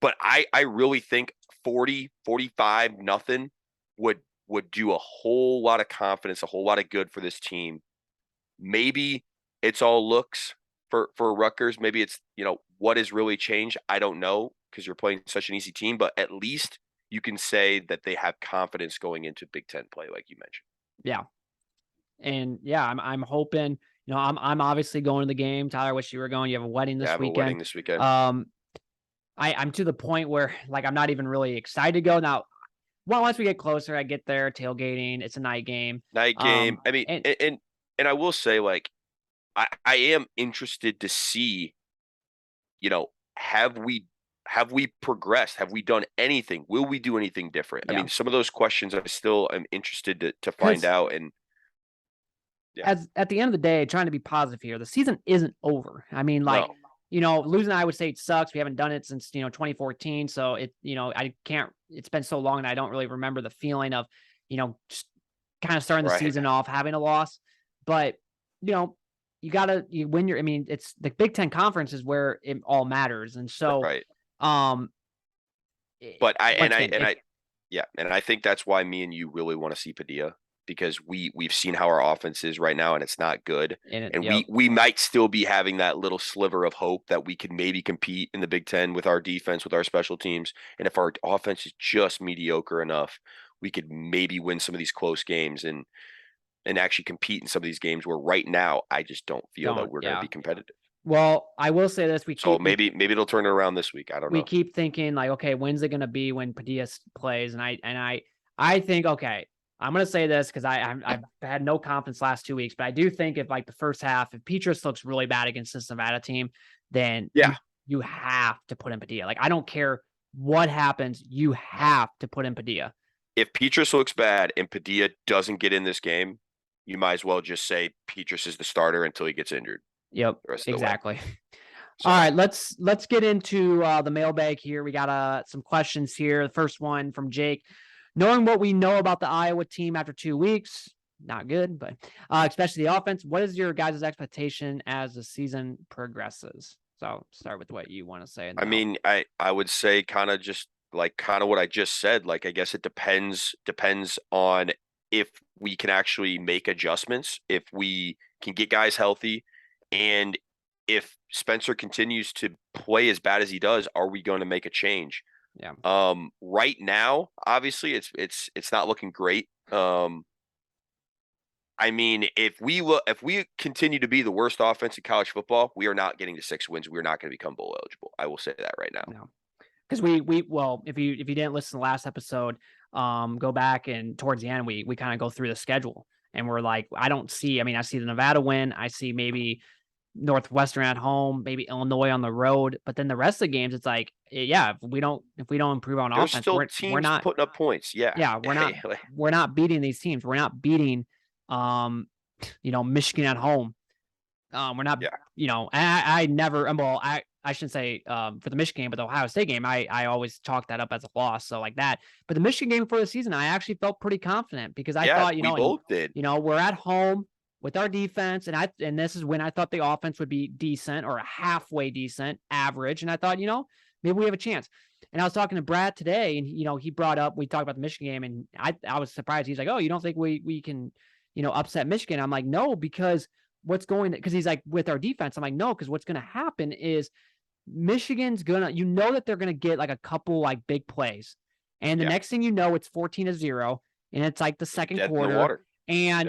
[SPEAKER 2] But I really think 40, 45, nothing would do a whole lot of confidence, a whole lot of good for this team. Maybe it's all looks for Rutgers. Maybe it's, what has really changed? I don't know, because you're playing such an easy team, but at least you can say that they have confidence going into Big Ten play, like you mentioned.
[SPEAKER 1] Yeah. And yeah, I'm hoping, I'm obviously going to the game. Tyler, I wish you were going. You have a wedding this weekend.
[SPEAKER 2] A wedding this weekend.
[SPEAKER 1] I'm to the point where like I'm not even really excited to go now. Well, once we get closer, I get there tailgating. It's a night game.
[SPEAKER 2] I mean, and I will say, like, I am interested to see, have we progressed? Have we done anything? Will we do anything different?
[SPEAKER 1] Yeah.
[SPEAKER 2] I mean, some of those questions I still am interested to find out. And
[SPEAKER 1] as at the end of the day, trying to be positive here, the season isn't over. I mean, like, losing, I would say it sucks. We haven't done it since, 2014. So it's been so long and I don't really remember the feeling of, just kind of starting the season off, having a loss. But, you win it's the Big Ten conference is where it all matters. And so,
[SPEAKER 2] and I think that's why me and you really want to see Padilla, because we've seen how our offense is right now and it's not good. And we might still be having that little sliver of hope that we could maybe compete in the Big Ten with our defense, with our special teams. And if our offense is just mediocre enough, we could maybe win some of these close games and actually compete in some of these games where right now I just don't feel that we're going to be competitive.
[SPEAKER 1] Well, I will say this:
[SPEAKER 2] maybe it'll turn it around this week. I don't know.
[SPEAKER 1] We keep thinking like, okay, when's it going to be when Padilla plays? And I think, okay, I'm going to say this because I've had no confidence last 2 weeks, but I do think if like the first half, if Petrus looks really bad against this Nevada team, then you have to put in Padilla. Like I don't care what happens, you have to put in Padilla.
[SPEAKER 2] If Petrus looks bad and Padilla doesn't get in this game, you might as well just say Petrus is the starter until he gets injured.
[SPEAKER 1] Yep, exactly. So. All right, let's get into the mailbag here. We got some questions here. The first one from Jake. Knowing what we know about the Iowa team after 2 weeks, not good, but especially the offense, what is your guys' expectation as the season progresses? So start with what you want to say.
[SPEAKER 2] I mean, I would say kind of what I just said. Like, I guess it depends on if we can actually make adjustments, if we can get guys healthy, and if Spencer continues to play as bad as he does, are we going to make a change?
[SPEAKER 1] Yeah.
[SPEAKER 2] Right now, obviously, it's not looking great. I mean, if we continue to be the worst offense in college football, we are not getting to 6 wins. We're not going to become bowl eligible. I will say that right now.
[SPEAKER 1] No. Because if you didn't listen to the last episode, go back and towards the end we kind of go through the schedule and we're like, I see the Nevada win, I see maybe Northwestern at home, maybe Illinois on the road, but then the rest of the games, it's like, if we don't improve on
[SPEAKER 2] There's
[SPEAKER 1] offense,
[SPEAKER 2] still
[SPEAKER 1] we're
[SPEAKER 2] teams
[SPEAKER 1] not
[SPEAKER 2] putting up points.
[SPEAKER 1] We're not beating these teams. We're not beating Michigan at home. We're not, I never, I shouldn't say for the Michigan game, but the Ohio State game, I always chalk that up as a loss. So like that, but the Michigan game before the season, I actually felt pretty confident because I thought,
[SPEAKER 2] we both did.
[SPEAKER 1] We're at home with our defense, and this is when I thought the offense would be decent or a halfway decent average, and I thought, maybe we have a chance. And I was talking to Brad today, and he brought up, we talked about the Michigan game, and I was surprised. He's like, oh, you don't think we can upset Michigan? I'm like, no, because because he's like, with our defense, I'm like, no, because what's going to happen is Michigan's gonna, that they're gonna get like a couple like big plays, and the next thing it's 14-0, and it's like the second quarter, and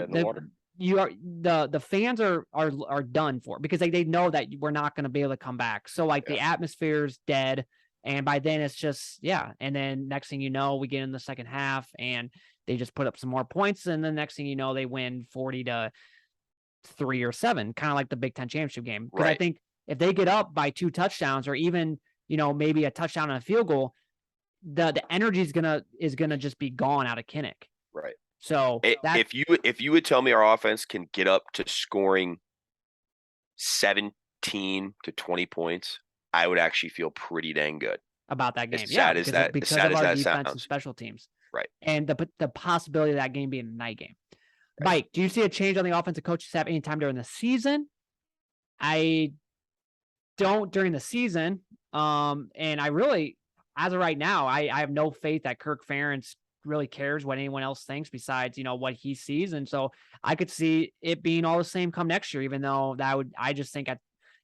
[SPEAKER 1] the fans are done for because they know that we're not gonna be able to come back. So like the atmosphere's dead, and by then it's just and then next thing we get in the second half and they just put up some more points, and the next thing they win 40-3 or 7, kind of like the Big Ten championship game. Because I think if they get up by 2 touchdowns or even, maybe a touchdown and a field goal, the energy is gonna just be gone out of Kinnick.
[SPEAKER 2] Right.
[SPEAKER 1] So
[SPEAKER 2] if you would tell me our offense can get up to scoring 17 to 20 points, I would actually feel pretty dang good.
[SPEAKER 1] about that game.
[SPEAKER 2] As
[SPEAKER 1] Yeah,
[SPEAKER 2] sad as that, as
[SPEAKER 1] because
[SPEAKER 2] sad
[SPEAKER 1] of
[SPEAKER 2] as
[SPEAKER 1] our
[SPEAKER 2] that
[SPEAKER 1] defense and
[SPEAKER 2] sounds.
[SPEAKER 1] special teams.
[SPEAKER 2] Right.
[SPEAKER 1] And the possibility of that game being a night game.
[SPEAKER 2] Right.
[SPEAKER 1] Mike, do you see a change on the offensive coaching staff anytime during the season? I don't during the season. And I really, as of right now, I have no faith that Kirk Ferentz really cares what anyone else thinks besides, what he sees. And so I could see it being all the same come next year, even though I just think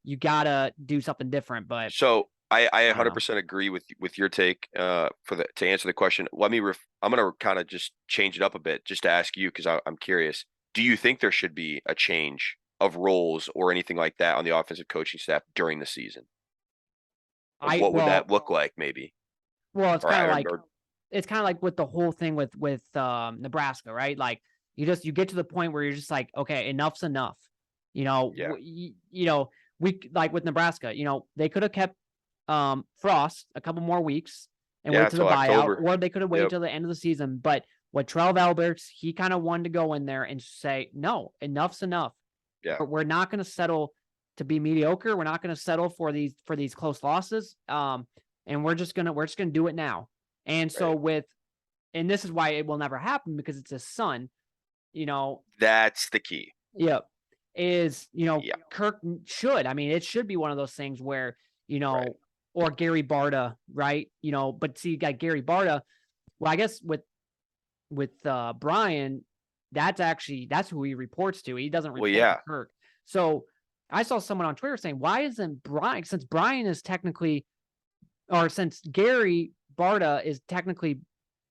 [SPEAKER 1] you gotta do something different. But
[SPEAKER 2] So I
[SPEAKER 1] don't know.
[SPEAKER 2] 100% agree with your take. To answer the question, I'm gonna kind of just change it up a bit, just to ask you, because I'm curious. Do you think there should be a change of roles or anything like that on the offensive coaching staff during the season? Like, what would that look like, maybe?
[SPEAKER 1] Well, it's
[SPEAKER 2] Or
[SPEAKER 1] kind of
[SPEAKER 2] I-
[SPEAKER 1] like
[SPEAKER 2] or-
[SPEAKER 1] it's kind of like with the whole thing with Nebraska, right? Like you get to the point where you're just like, okay, enough's enough.
[SPEAKER 2] Yeah.
[SPEAKER 1] We like with Nebraska, they could have kept Frost a couple more weeks and
[SPEAKER 2] Yeah,
[SPEAKER 1] wait to the
[SPEAKER 2] till
[SPEAKER 1] buyout,
[SPEAKER 2] October.
[SPEAKER 1] or they could have waited
[SPEAKER 2] Yep.
[SPEAKER 1] till the end of the season. But what Trell Alberts, he kind of wanted to go in there and say, no, enough's enough.
[SPEAKER 2] Yeah.
[SPEAKER 1] We're not going to settle to be mediocre. We're not going to settle for these close losses. And we're just gonna do it now. And so and this is why it will never happen, because it's his son.
[SPEAKER 2] That's the key.
[SPEAKER 1] Yep. Is,
[SPEAKER 2] Yeah.
[SPEAKER 1] Kirk should. I mean, it should be one of those things where,
[SPEAKER 2] Right.
[SPEAKER 1] or Gary Barta, right? But see, you got Gary Barta. Well, I guess with Brian, that's who he reports to. He doesn't report to Kirk. So I saw someone on Twitter saying, why isn't Brian, since Brian is technically, or since Gary Barta is technically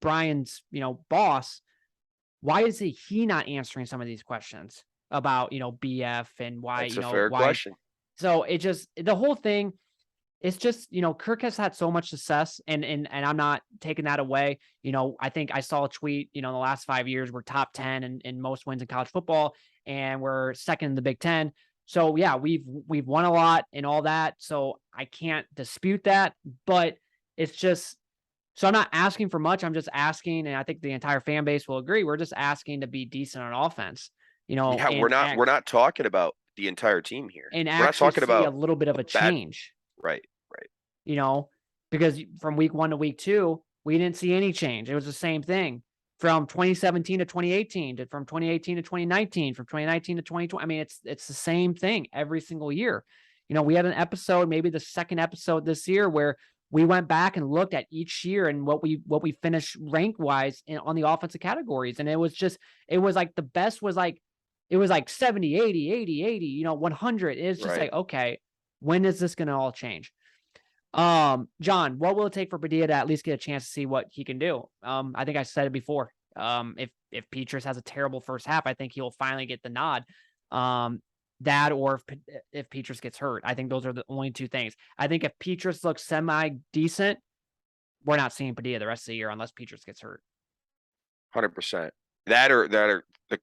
[SPEAKER 1] Brian's, boss, why is he not answering some of these questions about, BF and why,
[SPEAKER 2] That's a fair question.
[SPEAKER 1] So it just, the whole thing, it's just, Kirk has had so much success, and I'm not taking that away. I think I saw a tweet, in the last 5 years, we're top 10 in most wins in college football, and we're second in the Big Ten. So yeah, we've won a lot and all that. So I can't dispute that, but it's just, so I'm not asking for much. I'm just asking, and I think the entire fan base will agree, we're just asking to be decent on offense.
[SPEAKER 2] Yeah, we're not talking about the entire team here.
[SPEAKER 1] And
[SPEAKER 2] we're not
[SPEAKER 1] actually
[SPEAKER 2] talking
[SPEAKER 1] see
[SPEAKER 2] about
[SPEAKER 1] a little bit of a change.
[SPEAKER 2] Right.
[SPEAKER 1] Because from week 1 to week 2, we didn't see any change. It was the same thing from 2017 to 2018, from 2018 to 2019, from 2019 to 2020. I mean, it's the same thing every single year. We had an episode, maybe the second episode this year, where we went back and looked at each year and what we finished rank wise on the offensive categories. And it was like the best was like, it was like 70, 80, 100. It's just like, okay, when is this going to all change? John, what will it take for Padilla to at least get a chance to see what he can do? I think I said it before. If Petrus has a terrible first half, I think he'll finally get the nod. That, or if Petrus gets hurt, I think those are the only two things. I think if Petrus looks semi-decent, we're not seeing Padilla the rest of the year unless Petrus gets hurt.
[SPEAKER 2] 100%. That or the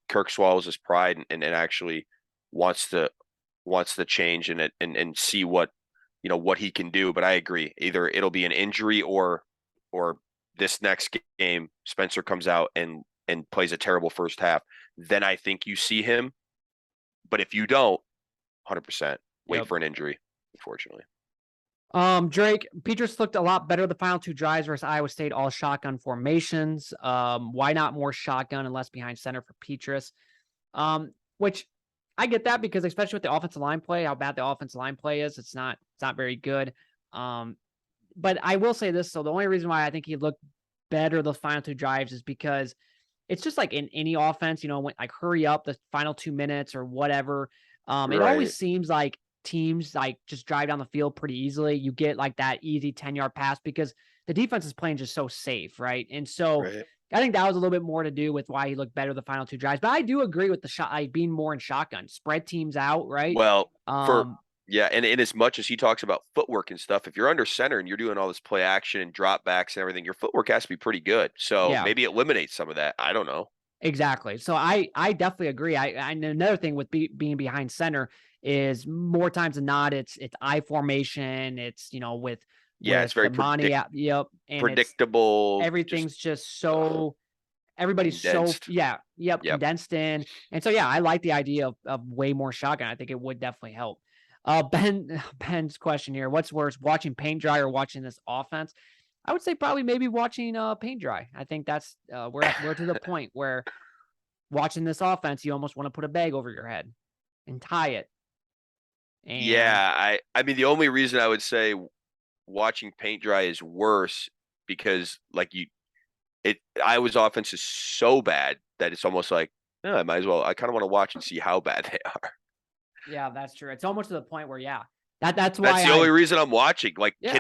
[SPEAKER 2] Kirk swallows his pride and actually wants to change and see what he can do. But I agree, either it'll be an injury or this next game Spencer comes out and plays a terrible first half. Then I think you see him. But if you don't, 100% wait for an injury, unfortunately.
[SPEAKER 1] Drake, Petrus looked a lot better the final 2 drives versus Iowa State, all shotgun formations. Why not more shotgun and less behind center for Petrus? Which I get that, because especially with the offensive line play, how bad the offensive line play is, it's not very good. But I will say this, so the only reason why I think he looked better those final 2 drives is because it's just like in any offense, when like hurry up the final 2 minutes or whatever. It always seems like teams like just drive down the field pretty easily. You get like that easy 10-yard pass because the defense is playing just so safe, right? And so I think that was a little bit more to do with why he looked better the final 2 drives. But I do agree with the shot, like being more in shotgun, spread teams out, right?
[SPEAKER 2] Well, and as much as he talks about footwork and stuff, if you're under center and you're doing all this play action and drop backs and everything, your footwork has to be pretty good. So maybe it eliminates some of that. I don't know. Exactly.
[SPEAKER 1] So I definitely agree. And another thing with being behind center is more times than not, it's I formation. It's, with
[SPEAKER 2] it's very
[SPEAKER 1] and
[SPEAKER 2] predictable.
[SPEAKER 1] everything's just so everybody's
[SPEAKER 2] Condensed.
[SPEAKER 1] Yep. Condensed in. And so, yeah, I like the idea of way more shotgun. I think it would definitely help. Ben's question here. What's worse, watching paint dry or watching this offense? I would say probably maybe watching paint dry. I think that's we're to the point where watching this offense, you almost want to put a bag over your head and tie it. And
[SPEAKER 2] yeah, I mean the only reason I would say watching paint dry is worse because Iowa's offense is so bad that it's almost like, I might as well. I kind of want to watch and see how bad they are.
[SPEAKER 1] Yeah, that's true. It's almost to the point where, that's why
[SPEAKER 2] That's the only reason I'm watching. Like,
[SPEAKER 1] Yeah.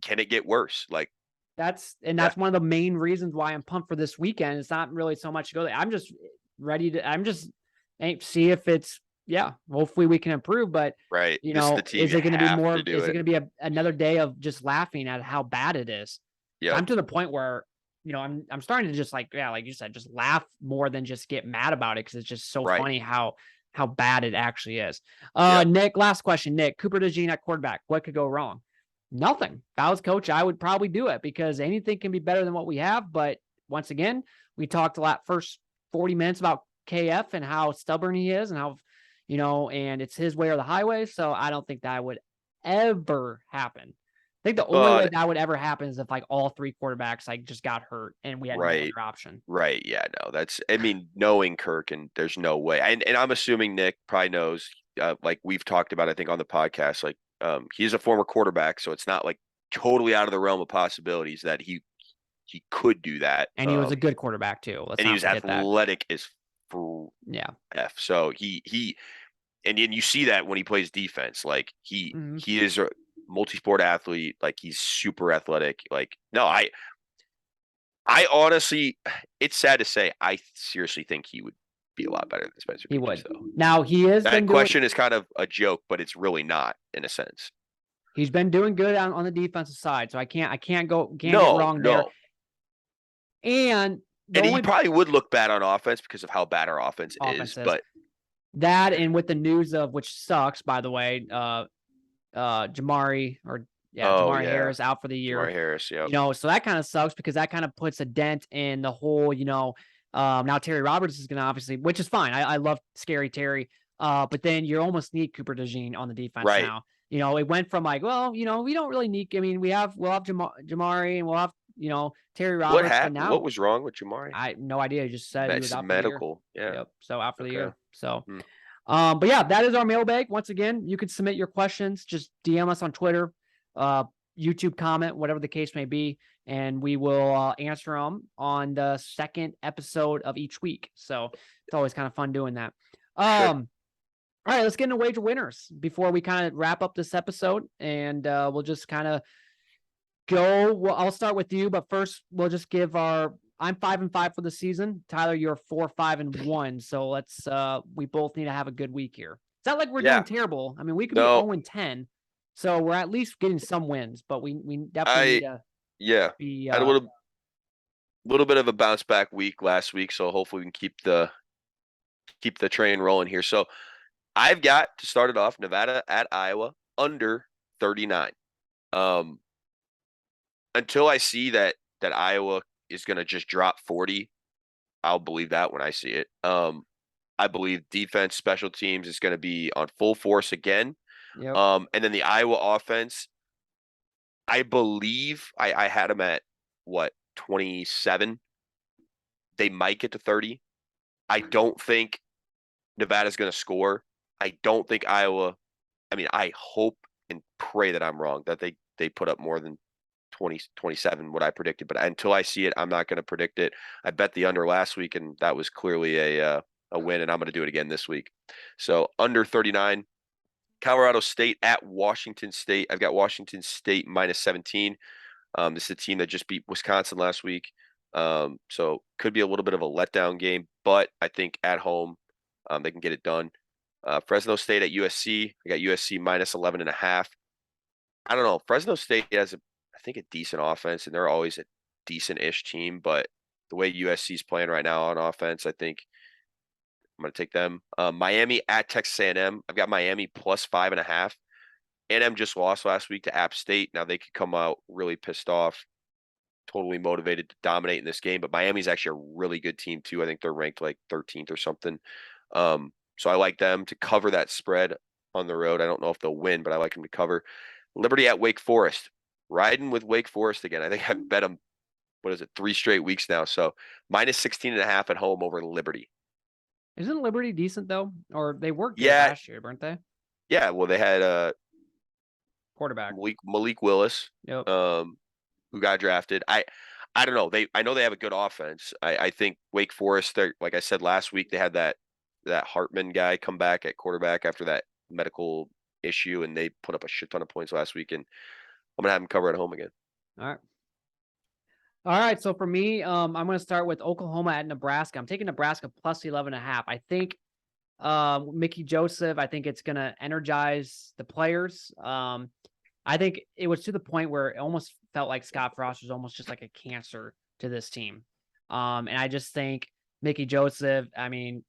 [SPEAKER 2] can it get worse? Like,
[SPEAKER 1] that's one of the main reasons why I'm pumped for this weekend. It's not really so much to go there. I'm just ready to, see if it's, hopefully we can improve, but
[SPEAKER 2] right.
[SPEAKER 1] you
[SPEAKER 2] This
[SPEAKER 1] know,
[SPEAKER 2] the team
[SPEAKER 1] is it going to be more, is it
[SPEAKER 2] it
[SPEAKER 1] going to be another day of just laughing at how bad it is?
[SPEAKER 2] Yeah.
[SPEAKER 1] I'm to the point where, I'm starting to just like you said, just laugh more than just get mad about it. Cause it's just so
[SPEAKER 2] Right.
[SPEAKER 1] funny how bad it actually is.
[SPEAKER 2] Yeah.
[SPEAKER 1] Nick, last question, Nick, Cooper DeJean at quarterback. What could go wrong? Nothing. If I was coach, I would probably do it because anything can be better than what we have. But once again, we talked a lot first 40 minutes about KF and how stubborn he is and how, and it's his way or the highway. So I don't think that would ever happen. I think the only way that would ever happen is if like all three quarterbacks like just got hurt and we had no other option.
[SPEAKER 2] Right. Yeah. No, knowing Kirk, and there's no way. And I'm assuming Nick probably knows, like we've talked about, I think on the podcast, like he's a former quarterback, so it's not like totally out of the realm of possibilities that he could do that.
[SPEAKER 1] And he was a good quarterback too.
[SPEAKER 2] And he was athletic as F. So and you see that when he plays defense, like he is a multi-sport athlete, like he's super athletic. Like, no, I honestly, it's sad to say, I seriously think he would be a lot better than Spencer.
[SPEAKER 1] He would.
[SPEAKER 2] Though.
[SPEAKER 1] Now he is.
[SPEAKER 2] That question is kind of a joke, but it's really not in a sense.
[SPEAKER 1] He's been doing good on the defensive side, so I can't get wrong there. And
[SPEAKER 2] he probably would look bad on offense because of how bad our offense is. But
[SPEAKER 1] that, and with the news of, which sucks, by the way, Jamari Harris out for the year.
[SPEAKER 2] Jamari Harris, yeah.
[SPEAKER 1] So that kind of sucks because that kind of puts a dent in the whole, now Terry Roberts is going to obviously, which is fine. I love scary Terry. But then you almost need Cooper DeJean on the defense now. It went from like, well, we don't really need, we'll have Jamari and we'll have, Terry Roberts.
[SPEAKER 2] What happened? What was wrong with Jamari?
[SPEAKER 1] I no idea. He just said he was out
[SPEAKER 2] medical.
[SPEAKER 1] For the year.
[SPEAKER 2] Yeah.
[SPEAKER 1] Yep. So out for the year. So, but yeah, that is our mailbag. Once again, you can submit your questions. Just DM us on Twitter, YouTube comment, whatever the case may be, and we will answer them on the second episode of each week. So it's always kind of fun doing that. All right, let's get into wager winners before we kind of wrap up this episode, and we'll just kind of go. Well, I'll start with you, but first we'll just give I'm 5-5 for the season. Tyler, you're 4-5-1. So let's we both need to have a good week here. It's not like we're doing terrible. I mean, we could be 0-10. So we're at least getting some wins, but we definitely need to
[SPEAKER 2] had a little bit of a bounce back week last week, so hopefully we can keep the train rolling here. So I've got to start it off Nevada at Iowa under 39. Until I see that Iowa is going to just drop 40, I'll believe that when I see it. I believe defense, special teams is going to be on full force again.
[SPEAKER 1] Yep.
[SPEAKER 2] And then the Iowa offense, I believe I had them at 27. They might get to 30. I don't think Nevada's going to score. I don't think Iowa. I mean, I hope and pray that I'm wrong, that they put up more than 27, what I predicted. But until I see it, I'm not going to predict it. I bet the under last week, and that was clearly a win, and I'm going to do it again this week. So under 39. Colorado State at Washington State. I've got Washington State -17. This is a team that just beat Wisconsin last week. So could be a little bit of a letdown game, but I think at home they can get it done. Fresno State at USC. I got USC -11.5. I don't know. Fresno State has I think a decent offense, and they're always a decent-ish team, but the way USC is playing right now on offense, I think I'm going to take them. Miami at Texas A&M. I've got Miami +5.5. A&M just lost last week to App State. Now they could come out really pissed off. totally motivated to dominate in this game. But Miami's actually a really good team too. I think they're ranked like 13th or something. So I like them to cover that spread on the road. I don't know if they'll win, but I like them to cover. Liberty at Wake Forest, riding with Wake Forest again. I think I've bet them, 3 straight weeks now. So minus 16.5 at home over Liberty.
[SPEAKER 1] Isn't Liberty decent though? Or they were good
[SPEAKER 2] Yeah.
[SPEAKER 1] last year, weren't they?
[SPEAKER 2] Yeah, well, they had
[SPEAKER 1] Quarterback.
[SPEAKER 2] Malik Willis,
[SPEAKER 1] Yep.
[SPEAKER 2] who got drafted. I don't know. I know they have a good offense. I think Wake Forest, they're, like I said last week, they had that Hartman guy come back at quarterback after that medical issue, and they put up a shit ton of points last week, and I'm gonna have them cover at home again.
[SPEAKER 1] All right. So for me, I'm going to start with Oklahoma at Nebraska. I'm taking Nebraska plus 11.5. I think Mickey Joseph, I think it's going to energize the players. I think it was to the point where it almost felt like Scott Frost was almost just like a cancer to this team. And I just think Mickey Joseph, I mean,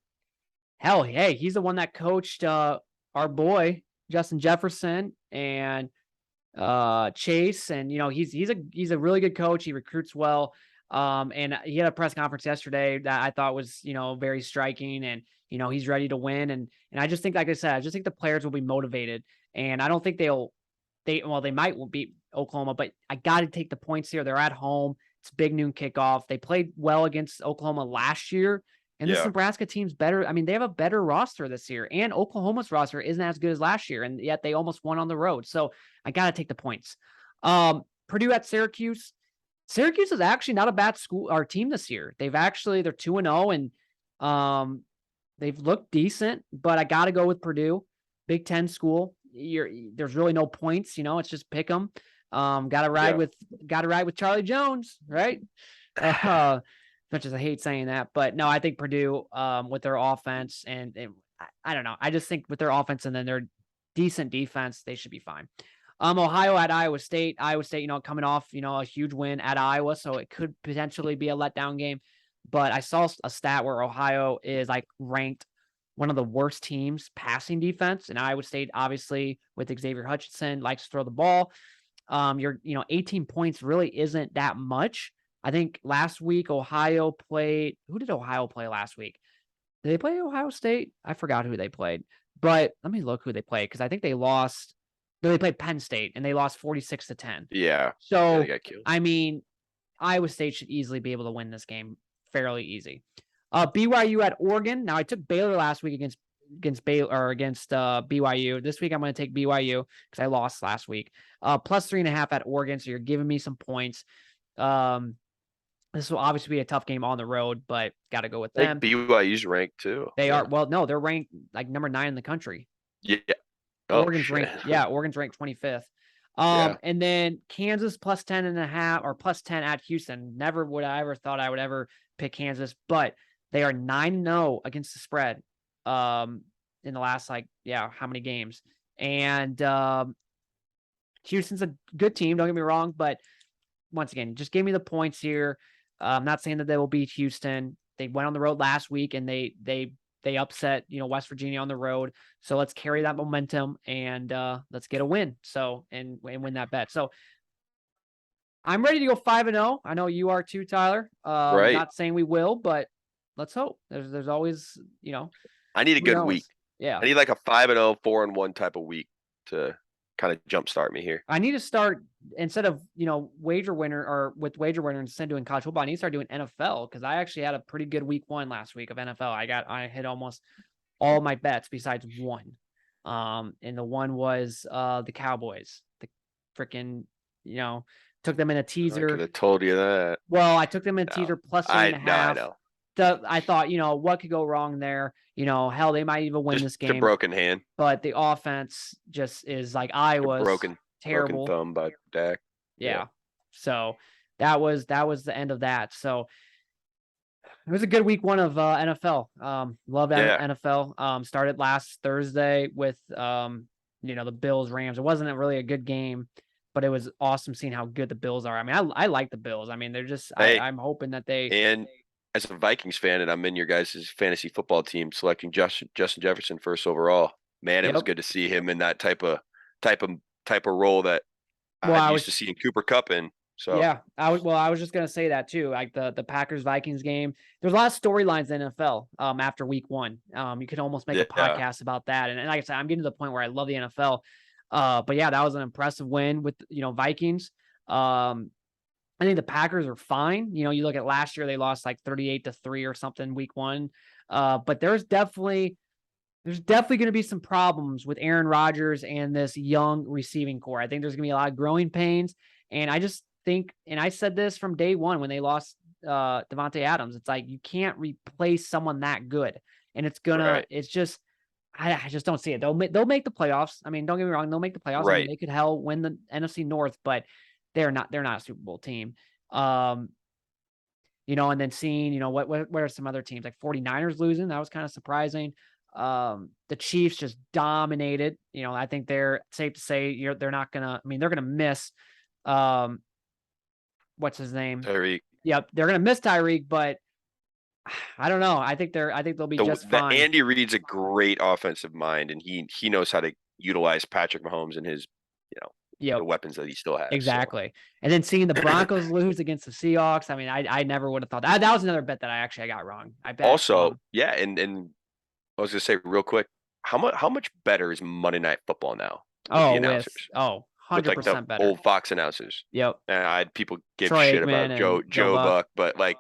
[SPEAKER 1] hell, hey, he's the one that coached our boy Justin Jefferson and Chase, and he's a really good coach. He recruits well. And he had a press conference yesterday that I thought was, very striking, and he's ready to win. And I just think, like I said, I just think the players will be motivated, and I don't think they might beat Oklahoma, but I got to take the points here. They're at home. It's big noon kickoff. They played well against Oklahoma last year, and this Nebraska team's better. I mean, they have a better roster this year, and Oklahoma's roster isn't as good as last year, and yet they almost won on the road. So I got to take the points. Purdue at Syracuse. Syracuse is actually not a bad team this year. They're 2-0, and they've looked decent, but I got to go with Purdue. Big Ten school. There's really no points, it's just pick them. Got to ride with Charlie Jones, right? As much as I hate saying that, but no, I think Purdue, with their offense and I don't know. I just think with their offense and then their decent defense, they should be fine. Ohio at Iowa State. Iowa State, coming off, a huge win at Iowa, so it could potentially be a letdown game. But I saw a stat where Ohio is like ranked one of the worst teams passing defense, and Iowa State, obviously, with Xavier Hutchinson, likes to throw the ball. 18 points really isn't that much. I think last week Ohio played. Who did Ohio play last week? Did they play Ohio State? I forgot who they played, but let me look who they played, because I think they lost. No, they played Penn State, and they lost 46-10.
[SPEAKER 2] Yeah.
[SPEAKER 1] So,
[SPEAKER 2] they got killed.
[SPEAKER 1] I mean, Iowa State should easily be able to win this game, fairly easy. BYU at Oregon. Now, I took Baylor last week against BYU. This week I'm going to take BYU because I lost last week. Plus 3.5 at Oregon, so you're giving me some points. This will obviously be a tough game on the road, but got to go with them.
[SPEAKER 2] BYU's ranked too.
[SPEAKER 1] They are. Well, no, they're ranked like number 9 in the country.
[SPEAKER 2] Yeah. Oh,
[SPEAKER 1] Oregon's ranked 25th. And then Kansas plus 10.5 or plus 10 at Houston. Never would I ever thought I would ever pick Kansas, but they are 9-0 against the spread in the last how many games. And Houston's a good team, don't get me wrong, but once again, just give me the points here. I'm not saying that they will beat Houston. They went on the road last week and they upset, West Virginia on the road. So let's carry that momentum and let's get a win. So and win that bet. So I'm ready to go 5-0. I know you are too, Tyler.
[SPEAKER 2] Right.
[SPEAKER 1] Not saying we will, but let's hope. There's always,
[SPEAKER 2] I need a good week.
[SPEAKER 1] Yeah.
[SPEAKER 2] I need like a 5-0, 4-1 type of week to kind of jumpstart me here.
[SPEAKER 1] I need to start, instead of, wager winner or with wager winner, instead of doing college football, I need to start doing NFL, because I actually had a pretty good week 1 last week of NFL. I hit almost all my bets besides one. And the one was the Cowboys. The freaking, took them in a teaser.
[SPEAKER 2] I could have told you that.
[SPEAKER 1] Well, I took them in a teaser plus 3.5.
[SPEAKER 2] I know.
[SPEAKER 1] I thought, what could go wrong there? Hell, they might even win this game.
[SPEAKER 2] A broken hand.
[SPEAKER 1] But the offense just is like Iowa's terrible.
[SPEAKER 2] Broken thumb by Dak.
[SPEAKER 1] Yeah. So that was the end of that. So it was a good week 1 of NFL. Love NFL. Started last Thursday with the Bills Rams. It wasn't really a good game, but it was awesome seeing how good the Bills are. I mean, I like the Bills. I mean, they're just I'm hoping that they
[SPEAKER 2] and as a Vikings fan, and I'm in your guys' fantasy football team, selecting Justin Jefferson first overall. Man, it was good to see him in that type of role that I'm used to seeing Cooper Kupp in. So
[SPEAKER 1] yeah, I was just gonna say that too. Like the Packers Vikings game, there's a lot of storylines in the NFL. After week 1, you could almost make a podcast about that. And like I said, I'm getting to the point where I love the NFL. But yeah, that was an impressive win with Vikings. I think the Packers are fine. You look at last year, they lost like 38-3 or something week 1. But there's definitely going to be some problems with Aaron Rodgers and this young receiving core. I think there's going to be a lot of growing pains. And I just think, and I said this from day one when they lost Devontae Adams, it's like you can't replace someone that good. And it's just, I just don't see it. They'll make the playoffs. I mean, don't get me wrong, they'll make the playoffs.
[SPEAKER 2] Right.
[SPEAKER 1] I mean, they could win the NFC North, but they're not a Super Bowl team. And then seeing, what are some other teams like 49ers losing? That was kind of surprising. The Chiefs just dominated. I think they're safe to say they're not gonna. I mean, they're gonna miss. What's his name?
[SPEAKER 2] Tyreek.
[SPEAKER 1] Yep, they're gonna miss Tyreek, but I don't know. I think they'll be just fine.
[SPEAKER 2] Andy Reid's a great offensive mind, and he knows how to utilize Patrick Mahomes and his, the weapons that he still has.
[SPEAKER 1] Exactly.
[SPEAKER 2] So.
[SPEAKER 1] And then seeing the Broncos lose against the Seahawks. I mean, I never would have thought that. That was another bet that I got wrong. I bet.
[SPEAKER 2] Also, yeah, and I was gonna say real quick, how much better is Monday Night Football now?
[SPEAKER 1] Oh,
[SPEAKER 2] the announcers.
[SPEAKER 1] 100% better.
[SPEAKER 2] Old Fox announcers.
[SPEAKER 1] Yep.
[SPEAKER 2] And I had people give
[SPEAKER 1] Troy
[SPEAKER 2] shit
[SPEAKER 1] Aikman
[SPEAKER 2] about Joe
[SPEAKER 1] Buck,
[SPEAKER 2] but like,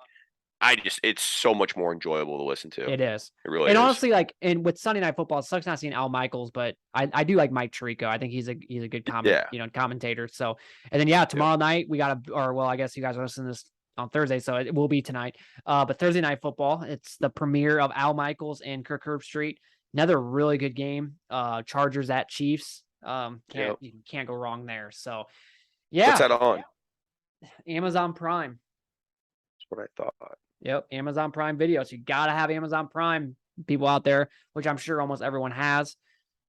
[SPEAKER 2] it's so much more enjoyable to listen to.
[SPEAKER 1] It is.
[SPEAKER 2] It really
[SPEAKER 1] and
[SPEAKER 2] is.
[SPEAKER 1] honestly, like, and with Sunday Night Football, it sucks not seeing Al Michaels, but I do like Mike Tirico. I think he's a good commentator. So, and then tomorrow night we got I guess you guys are listening to this on Thursday, so it will be tonight. But Thursday Night Football, it's the premiere of Al Michaels and Kirk Herbstreit. Another really good game. Chargers at Chiefs. You can't go wrong there. So, yeah.
[SPEAKER 2] What's that on?
[SPEAKER 1] Amazon Prime.
[SPEAKER 2] That's what I thought.
[SPEAKER 1] Yep, Amazon Prime Video. So you gotta have Amazon Prime, people out there, which I'm sure almost everyone has.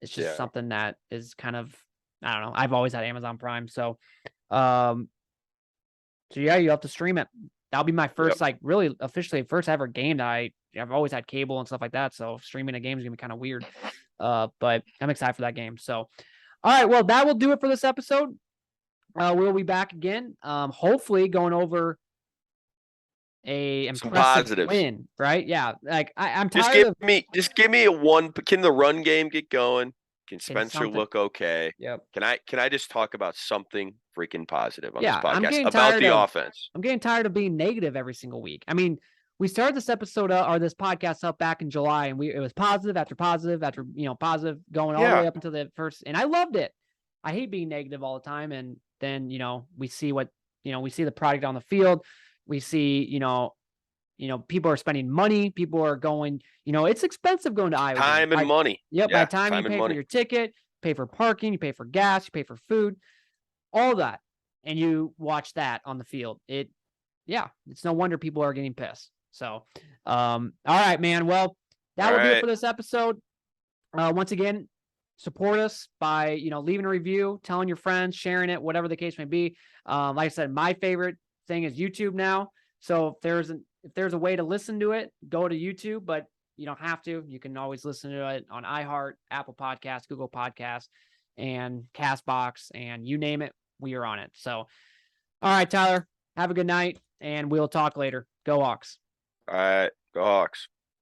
[SPEAKER 1] It's just something that is kind of, I don't know. I've always had Amazon Prime, so you have to stream it. That'll be my first, really officially first ever game that I've always had cable and stuff like that. So streaming a game is gonna be kind of weird. But I'm excited for that game. So, all right, well, that will do it for this episode. We'll be back again. Hopefully going over a impressive win, right? Yeah, like I'm tired.
[SPEAKER 2] Just give me a one. Can the run game get going? Can Spencer look okay?
[SPEAKER 1] Yep.
[SPEAKER 2] Can I just talk about something freaking positive on this podcast
[SPEAKER 1] I'm getting
[SPEAKER 2] about
[SPEAKER 1] tired
[SPEAKER 2] the
[SPEAKER 1] of,
[SPEAKER 2] offense?
[SPEAKER 1] I'm getting tired of being negative every single week. I mean, we started this episode or this podcast up back in July, and it was positive after positive after positive going all the way up until the first, and I loved it. I hate being negative all the time, and then we see what we see the product on the field. We see people are spending money. People are going. It's expensive going to Iowa.
[SPEAKER 2] Time and money.
[SPEAKER 1] Yep. By the time you pay for your ticket, pay for parking, you pay for gas, you pay for food, all that, and you watch that on the field. It's no wonder people are getting pissed. So, all right, man. Well, that will do it for this episode. Once again, support us by, leaving a review, telling your friends, sharing it, whatever the case may be. Like I said, my favorite thing is YouTube now. So if there's a way to listen to it, go to YouTube, but you don't have to. You can always listen to it on iHeart, Apple Podcasts, Google Podcasts, and Castbox, and you name it, we are on it. So, all right, Tyler, have a good night, and we'll talk later. Go Hawks.
[SPEAKER 2] All right, go Hawks.